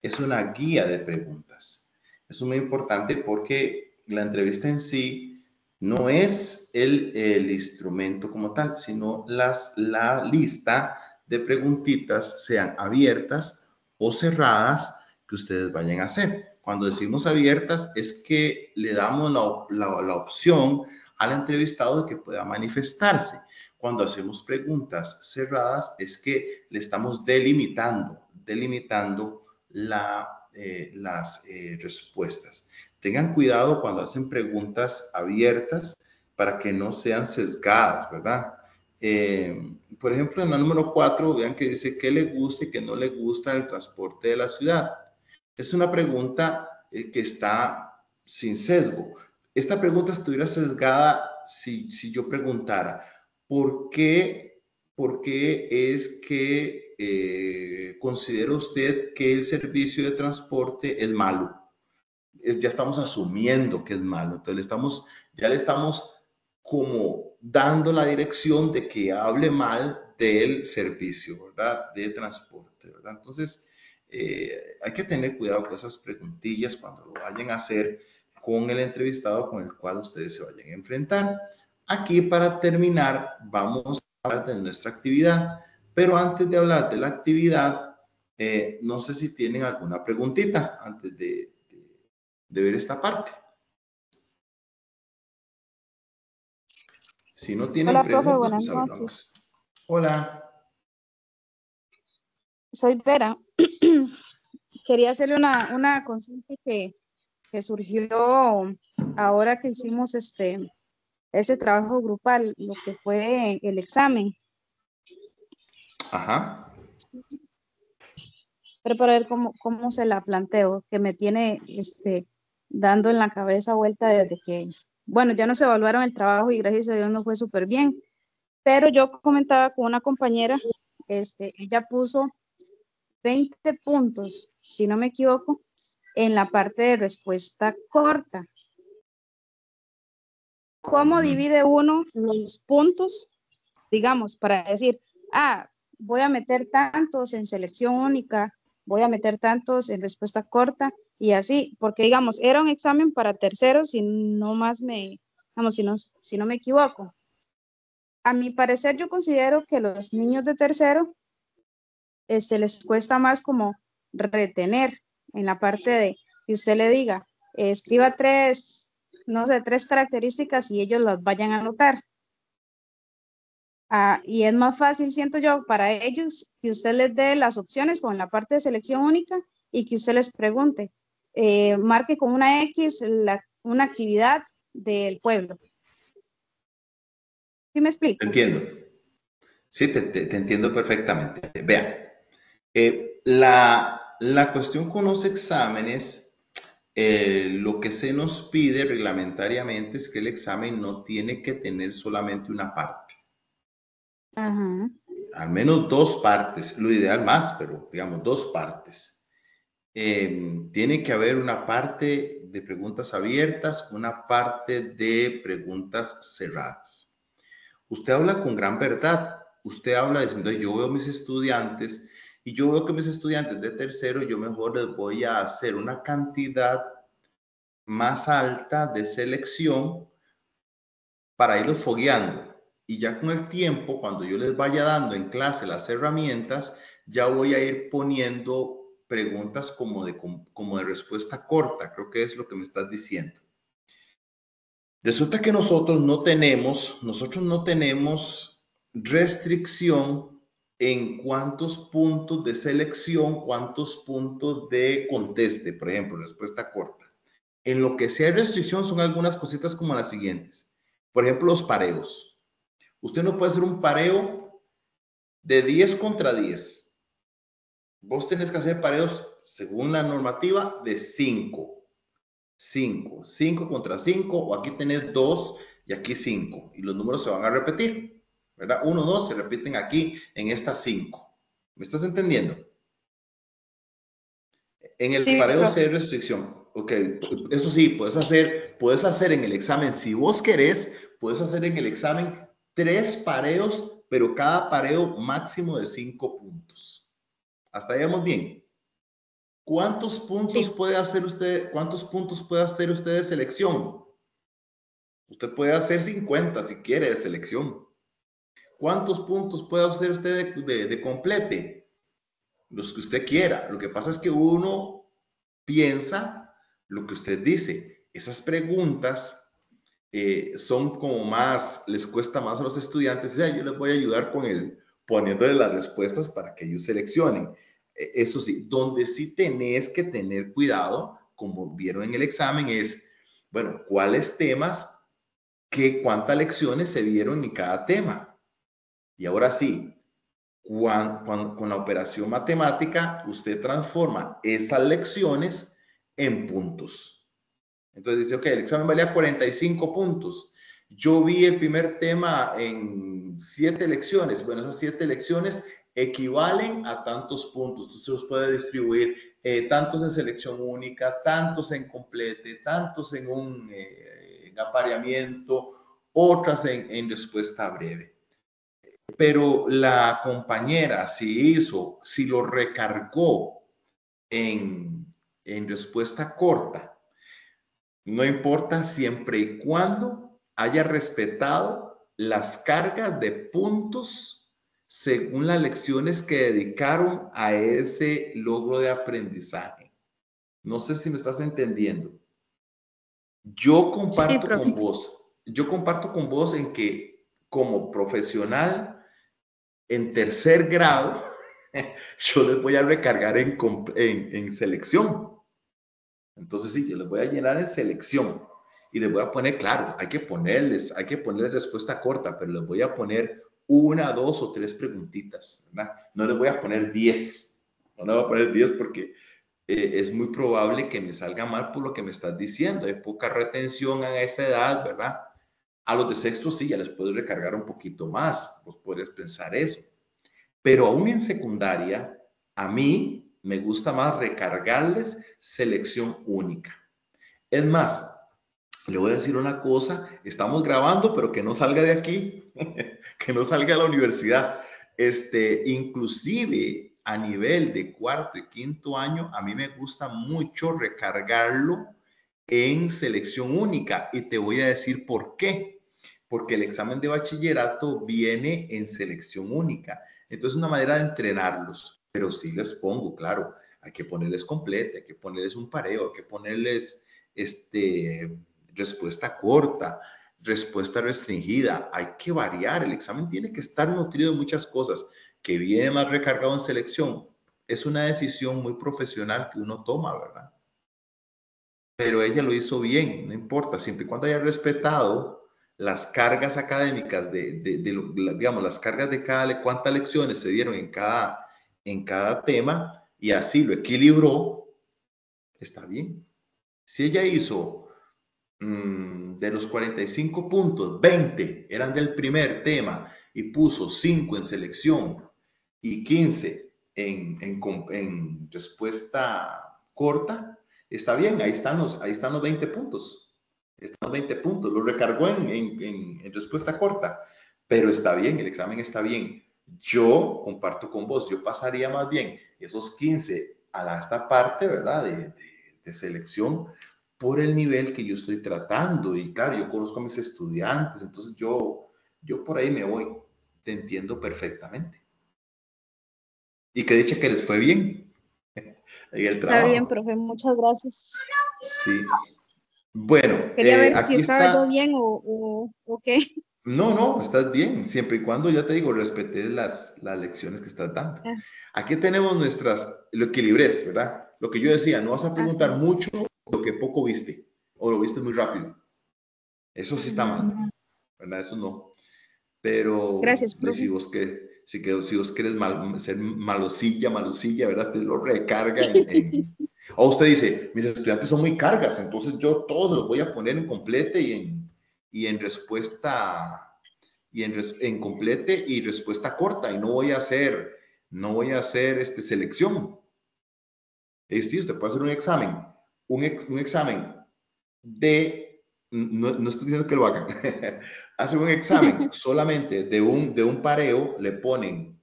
es una guía de preguntas. Eso es muy importante porque la entrevista en sí no es el instrumento como tal, sino la lista de preguntitas, sean abiertas o cerradas, que ustedes vayan a hacer. Cuando decimos abiertas es que le damos la opción al entrevistado de que pueda manifestarse. Cuando hacemos preguntas cerradas es que le estamos delimitando las respuestas. Tengan cuidado cuando hacen preguntas abiertas para que no sean sesgadas, ¿verdad? Por ejemplo, en la número 4, vean que dice qué le gusta y qué no le gusta el transporte de la ciudad. Es una pregunta que está sin sesgo. Esta pregunta estuviera sesgada si yo preguntara, ¿por qué es que considera usted que el servicio de transporte es malo? Ya estamos asumiendo que es malo. Entonces ya le estamos como dando la dirección de que hable mal del servicio, ¿verdad? De transporte, ¿verdad? Entonces, hay que tener cuidado con esas preguntillas cuando lo vayan a hacer con el entrevistado con el cual ustedes se vayan a enfrentar. Aquí, para terminar, vamos a hablar de nuestra actividad. Pero antes de hablar de la actividad, no sé si tienen alguna preguntita antes de ver esta parte. Si no tienen Hola, profe, preguntas, buenas pues noches. hablamos. Hola. Soy Vera. Quería hacerle una consulta que surgió ahora que hicimos ese trabajo grupal, lo que fue el examen. Ajá. Pero para ver cómo se la planteo, que me tiene dando en la cabeza vuelta desde que, bueno, ya nos evaluaron el trabajo y gracias a Dios nos fue súper bien. Pero yo comentaba con una compañera, ella puso 20 puntos, si no me equivoco, en la parte de respuesta corta. ¿Cómo divide uno los puntos, digamos, para decir, voy a meter tantos en selección única, voy a meter tantos en respuesta corta y así, porque digamos, era un examen para terceros y no más si no me equivoco. A mi parecer, yo considero que los niños de tercero les cuesta más como retener en la parte de que usted le diga, escriba tres características y ellos las vayan a anotar. Y es más fácil, siento yo, para ellos que usted les dé las opciones con la parte de selección única y que usted les pregunte, marque con una X una actividad del pueblo. ¿Sí me explico? Te entiendo. Sí, te entiendo perfectamente. Vean, la cuestión con los exámenes, lo que se nos pide reglamentariamente es que el examen no tiene que tener solamente una parte. Ajá. Al menos dos partes, lo ideal más, pero digamos dos partes. Tiene que haber una parte de preguntas abiertas, una parte de preguntas cerradas. Usted habla con gran verdad. Usted habla diciendo, yo veo mis estudiantes y yo veo que mis estudiantes de tercero, yo mejor les voy a hacer una cantidad más alta de selección para irlos fogueando. Y ya con el tiempo, cuando yo les vaya dando en clase las herramientas, ya voy a ir poniendo preguntas como de respuesta corta. Creo que es lo que me estás diciendo. Resulta que nosotros no tenemos restricción en cuántos puntos de selección, cuántos puntos de conteste, por ejemplo, respuesta corta. En lo que sí hay restricción son algunas cositas como las siguientes. Por ejemplo, los pareos. Usted no puede hacer un pareo de 10 contra 10. Vos tenés que hacer pareos, según la normativa, de 5. 5 contra 5, o aquí tenés 2 y aquí 5. Y los números se van a repetir, ¿verdad? 1, 2 se repiten aquí en estas 5. ¿Me estás entendiendo? En el Sí, pareo sí hay profe. restricción. Ok, eso sí, puedes hacer en el examen, si vos querés, puedes hacer en el examen 3 pareos, pero cada pareo máximo de 5 puntos. ¿Hasta ahí vamos bien? ¿Cuántos puntos Sí. puede hacer usted? ¿Cuántos puntos puede hacer usted de selección? Usted puede hacer 50 si quiere de selección. ¿Cuántos puntos puede hacer usted de complete? Los que usted quiera. Lo que pasa es que uno piensa lo que usted dice. Esas preguntas son como más, les cuesta más a los estudiantes. O sea, yo les voy a ayudar poniéndoles las respuestas para que ellos seleccionen. Eso sí, donde sí tenés que tener cuidado, como vieron en el examen, es, bueno, ¿cuáles temas, cuántas lecciones se vieron en cada tema? Y ahora sí, con la operación matemática, usted transforma esas lecciones en puntos. Entonces dice, ok, el examen valía 45 puntos. Yo vi el primer tema en 7 lecciones. Bueno, esas 7 lecciones equivalen a tantos puntos. Usted los puede distribuir tantos en selección única, tantos en complete, tantos en en apareamiento, otras en respuesta breve. Pero la compañera, si lo recargó en respuesta corta, no importa siempre y cuando haya respetado las cargas de puntos según las lecciones que dedicaron a ese logro de aprendizaje. No sé si me estás entendiendo. Yo Sí, comparto profe. con vos en que como profesional en tercer grado, yo les voy a recargar en selección. Entonces sí, yo les voy a llenar en selección y les voy a poner, claro, hay que ponerles respuesta corta, pero les voy a poner 1, 2 o 3 preguntitas, ¿verdad? No les voy a poner 10, no les voy a poner 10 porque es muy probable que me salga mal por lo que me estás diciendo. Hay poca retención a esa edad, ¿verdad? A los de sexto sí, ya les puedo recargar un poquito más, vos podrías pensar eso. Pero aún en secundaria, a mí me gusta más recargarles selección única. Es más, le voy a decir una cosa, estamos grabando, pero que no salga de aquí, que no salga de la universidad. Inclusive a nivel de cuarto y quinto año, a mí me gusta mucho recargarlo en selección única y te voy a decir por qué. Porque el examen de bachillerato viene en selección única. Entonces, es una manera de entrenarlos. Pero sí les pongo, claro, hay que ponerles completa, hay que ponerles un pareo, hay que ponerles respuesta corta, respuesta restringida. Hay que variar. El examen tiene que estar nutrido de muchas cosas. Que viene más recargado en selección. Es una decisión muy profesional que uno toma, ¿verdad? Pero ella lo hizo bien, no importa, siempre y cuando haya respetado las cargas académicas digamos, las cargas de cuántas lecciones se dieron en cada tema y así lo equilibró, está bien. Si ella hizo de los 45 puntos, 20 eran del primer tema y puso 5 en selección y 15 en respuesta corta, está bien, ahí están los 20 puntos. Están los 20 puntos, lo recargó en respuesta corta, pero está bien, el examen está bien. Yo comparto con vos, yo pasaría más bien esos 15 a esta parte, ¿verdad? De selección, por el nivel que yo estoy tratando. Y claro, yo conozco a mis estudiantes, entonces yo por ahí me voy. Te entiendo perfectamente. Y que dicha que les fue bien en el Está bien, trabajo. profe, muchas gracias. Sí. Bueno, Quería ver si aquí estaba yo está. bien o qué. No, no, estás bien, siempre y cuando, ya te digo, respetes las lecciones que estás dando. Ah, Aquí tenemos lo equilibrés, ¿verdad? Lo que yo decía, no vas a ajá. preguntar mucho lo que poco viste, o lo viste muy rápido. Eso sí está mal, Ujú. ¿verdad? Eso no. Pero Gracias, profe. si vos quieres ser malosilla, ¿verdad? Te lo recarga O usted dice, mis estudiantes son muy cargas, entonces yo todos los voy a poner en complete y en respuesta en complete y respuesta corta y no voy a hacer selección. Es decir, usted puede hacer un examen, un examen no estoy diciendo que lo hagan, hace un examen solamente de un pareo, le ponen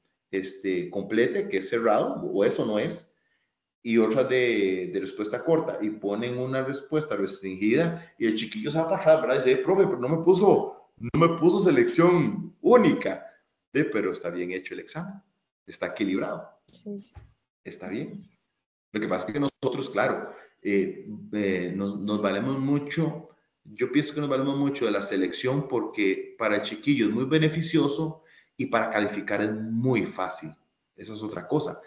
complete, que es cerrado, o eso no es, y otra de respuesta corta, y ponen una respuesta restringida, y el chiquillo se va para atrás, ¿verdad? Dice, profe, pero no me puso selección única. Pero está bien hecho el examen, está equilibrado, Sí. está bien. Lo que pasa es que nosotros, claro, nos valemos mucho. Yo pienso que nos valemos mucho de la selección porque para el chiquillo es muy beneficioso y para calificar es muy fácil. Eso es otra cosa.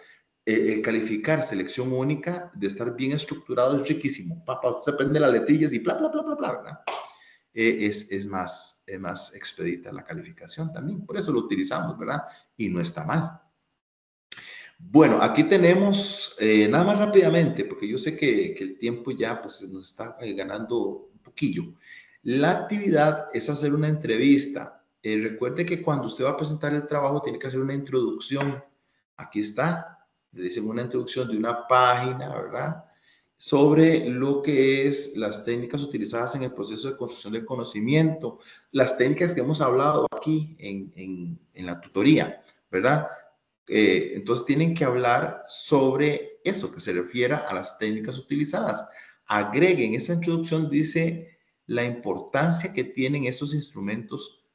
El calificar selección única, de estar bien estructurado, es riquísimo. Papá, se aprende las letrillas y bla, bla, bla, bla, bla, ¿verdad? Es más expedita la calificación también. Por eso lo utilizamos, ¿verdad? Y no está mal. Bueno, aquí tenemos, nada más rápidamente, porque yo sé que el tiempo ya pues, nos está ganando un poquillo. La actividad es hacer una entrevista. Recuerde que cuando usted va a presentar el trabajo tiene que hacer una introducción. Aquí está, le dicen una introducción de una página, ¿verdad? Sobre lo que es las técnicas utilizadas en el proceso de construcción del conocimiento, las técnicas que hemos hablado aquí en la tutoría, ¿verdad? Entonces tienen que hablar sobre eso que se refiera a las técnicas utilizadas. Agreguen esa introducción, dice la importancia que tienen estos instrumentos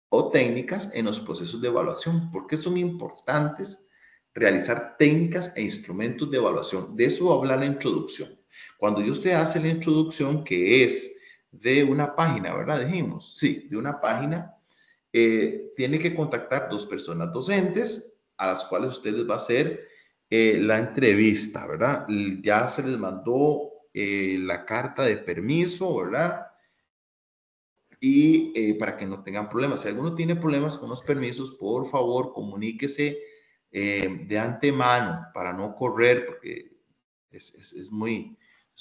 o técnicas en los procesos de evaluación. ¿Por qué son importantes realizar técnicas e instrumentos de evaluación? De eso habla la introducción. Cuando usted hace la introducción, que es de una página, ¿verdad? Dijimos, sí, de una página, tiene que contactar 2 personas docentes a las cuales usted les va a hacer la entrevista, ¿verdad? Ya se les mandó la carta de permiso, ¿verdad? Y para que no tengan problemas. Si alguno tiene problemas con los permisos, por favor, comuníquese de antemano para no correr, porque es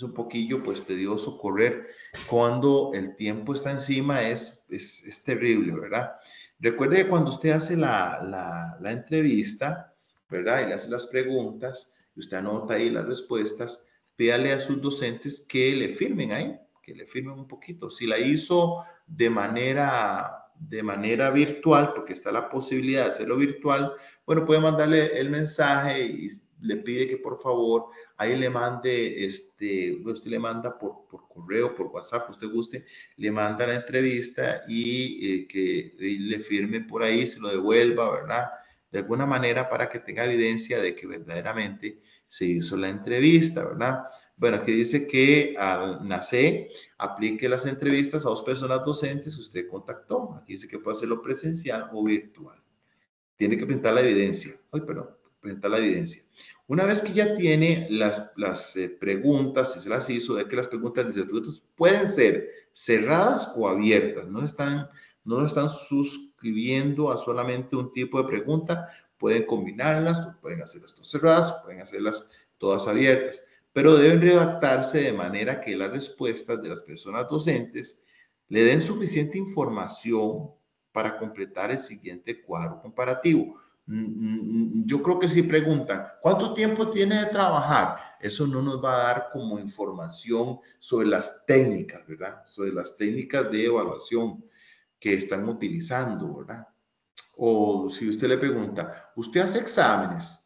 un poquillo pues tedioso correr cuando el tiempo está encima, es terrible, ¿verdad? Recuerde que cuando usted hace la entrevista, ¿verdad? Y le hace las preguntas, y usted anota ahí las respuestas, pídale a sus docentes que le firmen ahí, que le firmen un poquito. Si la hizo de manera virtual, porque está la posibilidad de hacerlo virtual, bueno, puede mandarle el mensaje y le pide que por favor ahí le mande, usted le manda por correo, por WhatsApp, usted guste, le manda la entrevista y que le firme por ahí, se lo devuelva, ¿verdad? De alguna manera para que tenga evidencia de que verdaderamente se hizo la entrevista, ¿verdad? Bueno, aquí dice que al NACE aplique las entrevistas a 2 personas docentes que usted contactó. Aquí dice que puede hacerlo presencial o virtual. Tiene que presentar la evidencia. Presentar la evidencia. Una vez que ya tiene las preguntas, si se las hizo, de que las preguntas de pueden ser cerradas o abiertas. No lo están suscribiendo a solamente un tipo de pregunta. Pueden combinarlas, o pueden hacerlas todas cerradas, o pueden hacerlas todas abiertas. Pero deben redactarse de manera que las respuestas de las personas docentes le den suficiente información para completar el siguiente cuadro comparativo. Yo creo que si preguntan, ¿cuánto tiempo tiene de trabajar? Eso no nos va a dar como información sobre las técnicas, ¿verdad? Sobre las técnicas de evaluación que están utilizando, ¿verdad? O si usted le pregunta, ¿usted hace exámenes?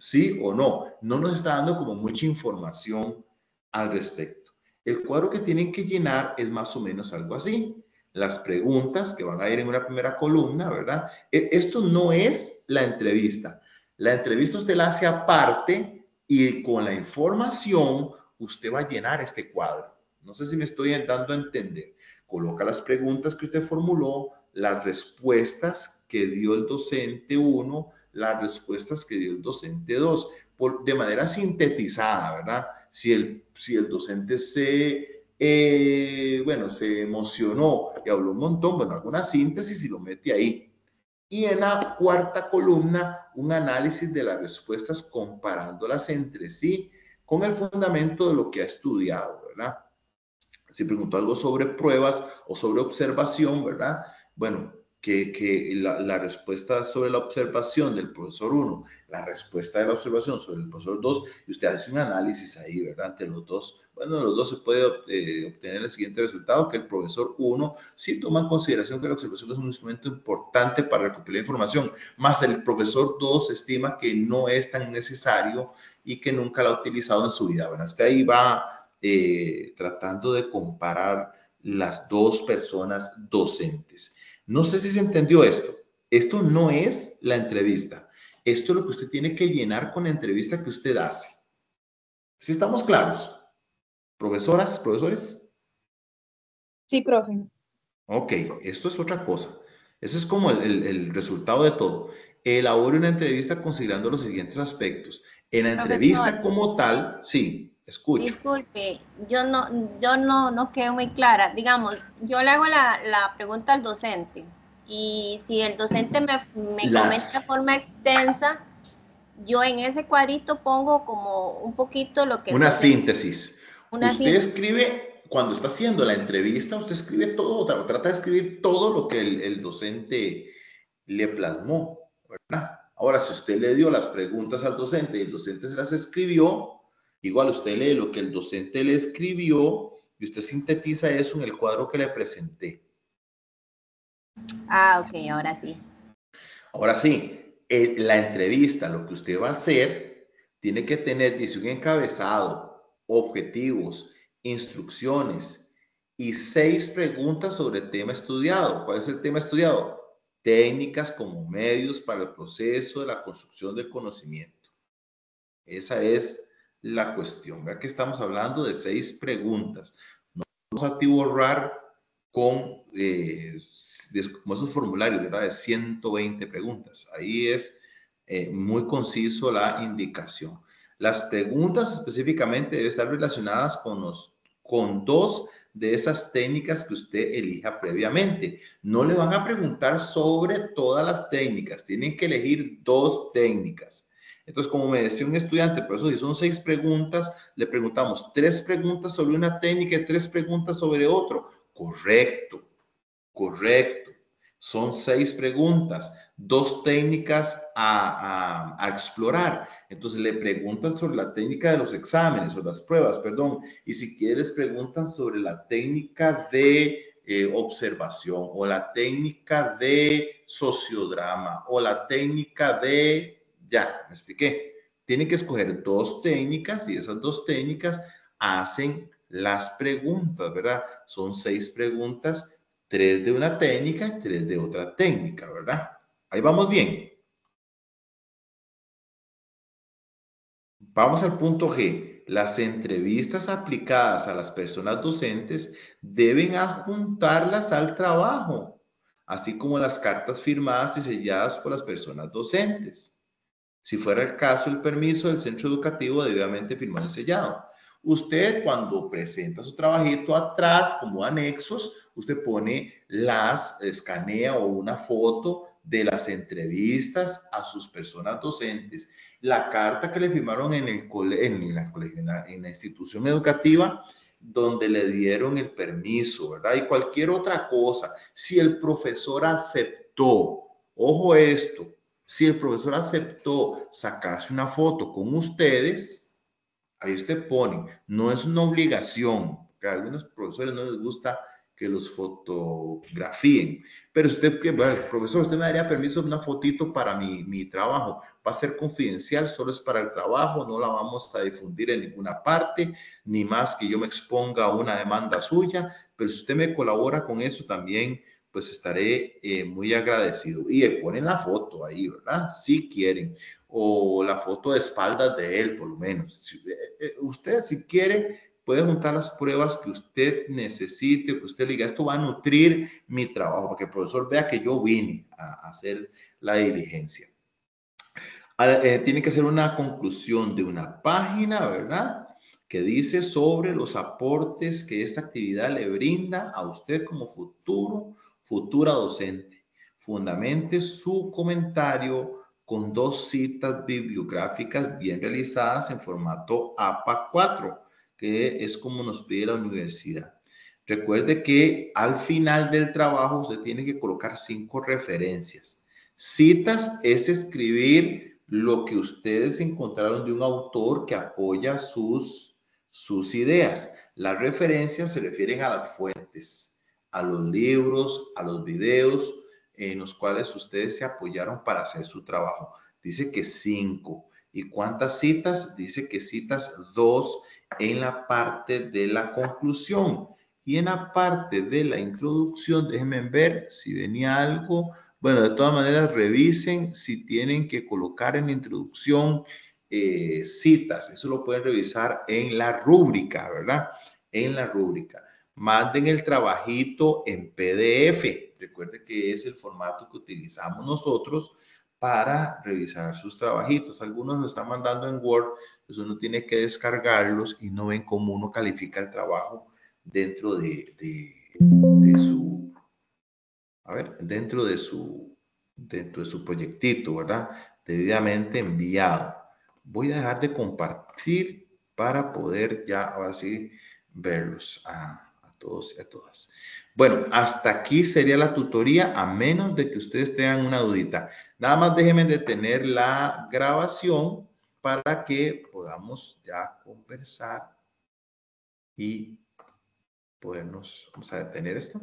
¿Sí o no? No nos está dando como mucha información al respecto. El cuadro que tienen que llenar es más o menos algo así. Las preguntas que van a ir en una primera columna, ¿verdad? Esto no es la entrevista. La entrevista usted la hace aparte y con la información usted va a llenar este cuadro. No sé si me estoy dando a entender. Coloca las preguntas que usted formuló, las respuestas que dio el docente 1, las respuestas que dio el docente 2, de manera sintetizada, ¿verdad? Si el docente se emocionó y habló un montón, bueno, alguna síntesis y lo mete ahí. Y en la cuarta columna, un análisis de las respuestas comparándolas entre sí con el fundamento de lo que ha estudiado, ¿verdad? Si preguntó algo sobre pruebas o sobre observación, ¿verdad? Bueno, que la respuesta sobre la observación del profesor 1, la respuesta de la observación sobre el profesor 2, y usted hace un análisis ahí, ¿verdad? Entre los dos. Bueno, los dos se puede obtener el siguiente resultado, que el profesor 1 sí toma en consideración que la observación es un instrumento importante para recopilar información, más el profesor 2 estima que no es tan necesario y que nunca lo ha utilizado en su vida. Bueno, usted ahí va tratando de comparar las dos personas docentes. No sé si se entendió esto. Esto no es la entrevista. Esto es lo que usted tiene que llenar con la entrevista que usted hace. ¿Sí estamos claros? ¿Profesoras, profesores? Sí, profe. Ok, esto es otra cosa. Eso es como el resultado de todo. Elabore una entrevista considerando los siguientes aspectos. En la entrevista como tal, sí. Escucho. Disculpe, yo no quedo muy clara. Digamos, yo le hago la pregunta al docente y si el docente me comenta de forma extensa, yo en ese cuadrito pongo como un poquito lo que... Una síntesis. Usted escribe, cuando está haciendo la entrevista, usted escribe todo, trata de escribir todo lo que el docente le plasmó, ¿verdad? Ahora, si usted le dio las preguntas al docente y el docente se las escribió, igual usted lee lo que el docente le escribió y usted sintetiza eso en el cuadro que le presenté. Ah, ok, ahora sí. Ahora sí, la entrevista, lo que usted va a hacer, tiene que tener, dice, un encabezado, objetivos, instrucciones y 6 preguntas sobre el tema estudiado. ¿Cuál es el tema estudiado? Técnicas como medios para el proceso de la construcción del conocimiento. Esa es la cuestión. Vea que estamos hablando de 6 preguntas. No vamos a atiborrar con como esos formularios, ¿verdad? De 120 preguntas. Ahí es muy conciso la indicación. Las preguntas específicamente deben estar relacionadas con 2 de esas técnicas que usted elija previamente. No le van a preguntar sobre todas las técnicas. Tienen que elegir 2 técnicas. Entonces, como me decía un estudiante, por eso si son 6 preguntas, le preguntamos 3 preguntas sobre una técnica y 3 preguntas sobre otro. Correcto, correcto. Son 6 preguntas, 2 técnicas a explorar. Entonces le preguntan sobre la técnica de los exámenes o las pruebas, perdón. Y si quieres, preguntan sobre la técnica de observación o la técnica de sociodrama o la técnica de... Ya, me expliqué. Tienen que escoger 2 técnicas y esas 2 técnicas hacen las preguntas, ¿verdad? Son 6 preguntas, 3 de una técnica y 3 de otra técnica, ¿verdad? Ahí vamos bien. Vamos al punto G. Las entrevistas aplicadas a las personas docentes deben adjuntarlas al trabajo, así como las cartas firmadas y selladas por las personas docentes. Si fuera el caso, el permiso del centro educativo debidamente firmado y sellado. Usted, cuando presenta su trabajito atrás, como anexos, usted pone escanea o una foto de las entrevistas a sus personas docentes, la carta que le firmaron en la institución educativa donde le dieron el permiso, ¿verdad? Y cualquier otra cosa. Si el profesor aceptó, ojo esto, si el profesor aceptó sacarse una foto con ustedes, ahí usted pone, no es una obligación, porque a algunos profesores no les gusta que los fotografíen. Pero usted, bueno, profesor, usted me daría permiso de una fotito para mi trabajo. Va a ser confidencial, solo es para el trabajo, no la vamos a difundir en ninguna parte, ni más que yo me exponga a una demanda suya. Pero si usted me colabora con eso también, pues estaré muy agradecido. Y ponen la foto ahí, ¿verdad? Si quieren. O la foto de espaldas de él, por lo menos. Usted, si quiere, puede juntar las pruebas que usted necesite, que usted diga, esto va a nutrir mi trabajo, para que el profesor vea que yo vine a hacer la diligencia. Tiene que ser una conclusión de una página, ¿verdad? Que dice sobre los aportes que esta actividad le brinda a usted como futura docente. Fundamente su comentario con 2 citas bibliográficas bien realizadas en formato APA 4, que es como nos pide la universidad. Recuerde que al final del trabajo usted tiene que colocar 5 referencias. Citas es escribir lo que ustedes encontraron de un autor que apoya sus ideas. Las referencias se refieren a las fuentes, a los libros, a los videos en los cuales ustedes se apoyaron para hacer su trabajo. Dice que 5. ¿Y cuántas citas? Dice que citas 2 en la parte de la conclusión. Y en la parte de la introducción, déjenme ver si venía algo. Bueno, de todas maneras, revisen si tienen que colocar en la introducción citas. Eso lo pueden revisar en la rúbrica, ¿verdad? En la rúbrica. Manden el trabajito en PDF. Recuerde que es el formato que utilizamos nosotros para revisar sus trabajitos. Algunos lo están mandando en Word, pues uno tiene que descargarlos y no ven cómo uno califica el trabajo dentro de su, dentro de su proyectito, ¿verdad? Debidamente enviado. Voy a dejar de compartir para poder ya ahora sí verlos a todos y a todas. Bueno, hasta aquí sería la tutoría, a menos de que ustedes tengan una dudita. Nada más déjenme detener la grabación para que podamos ya conversar y podernos, vamos a detener esto.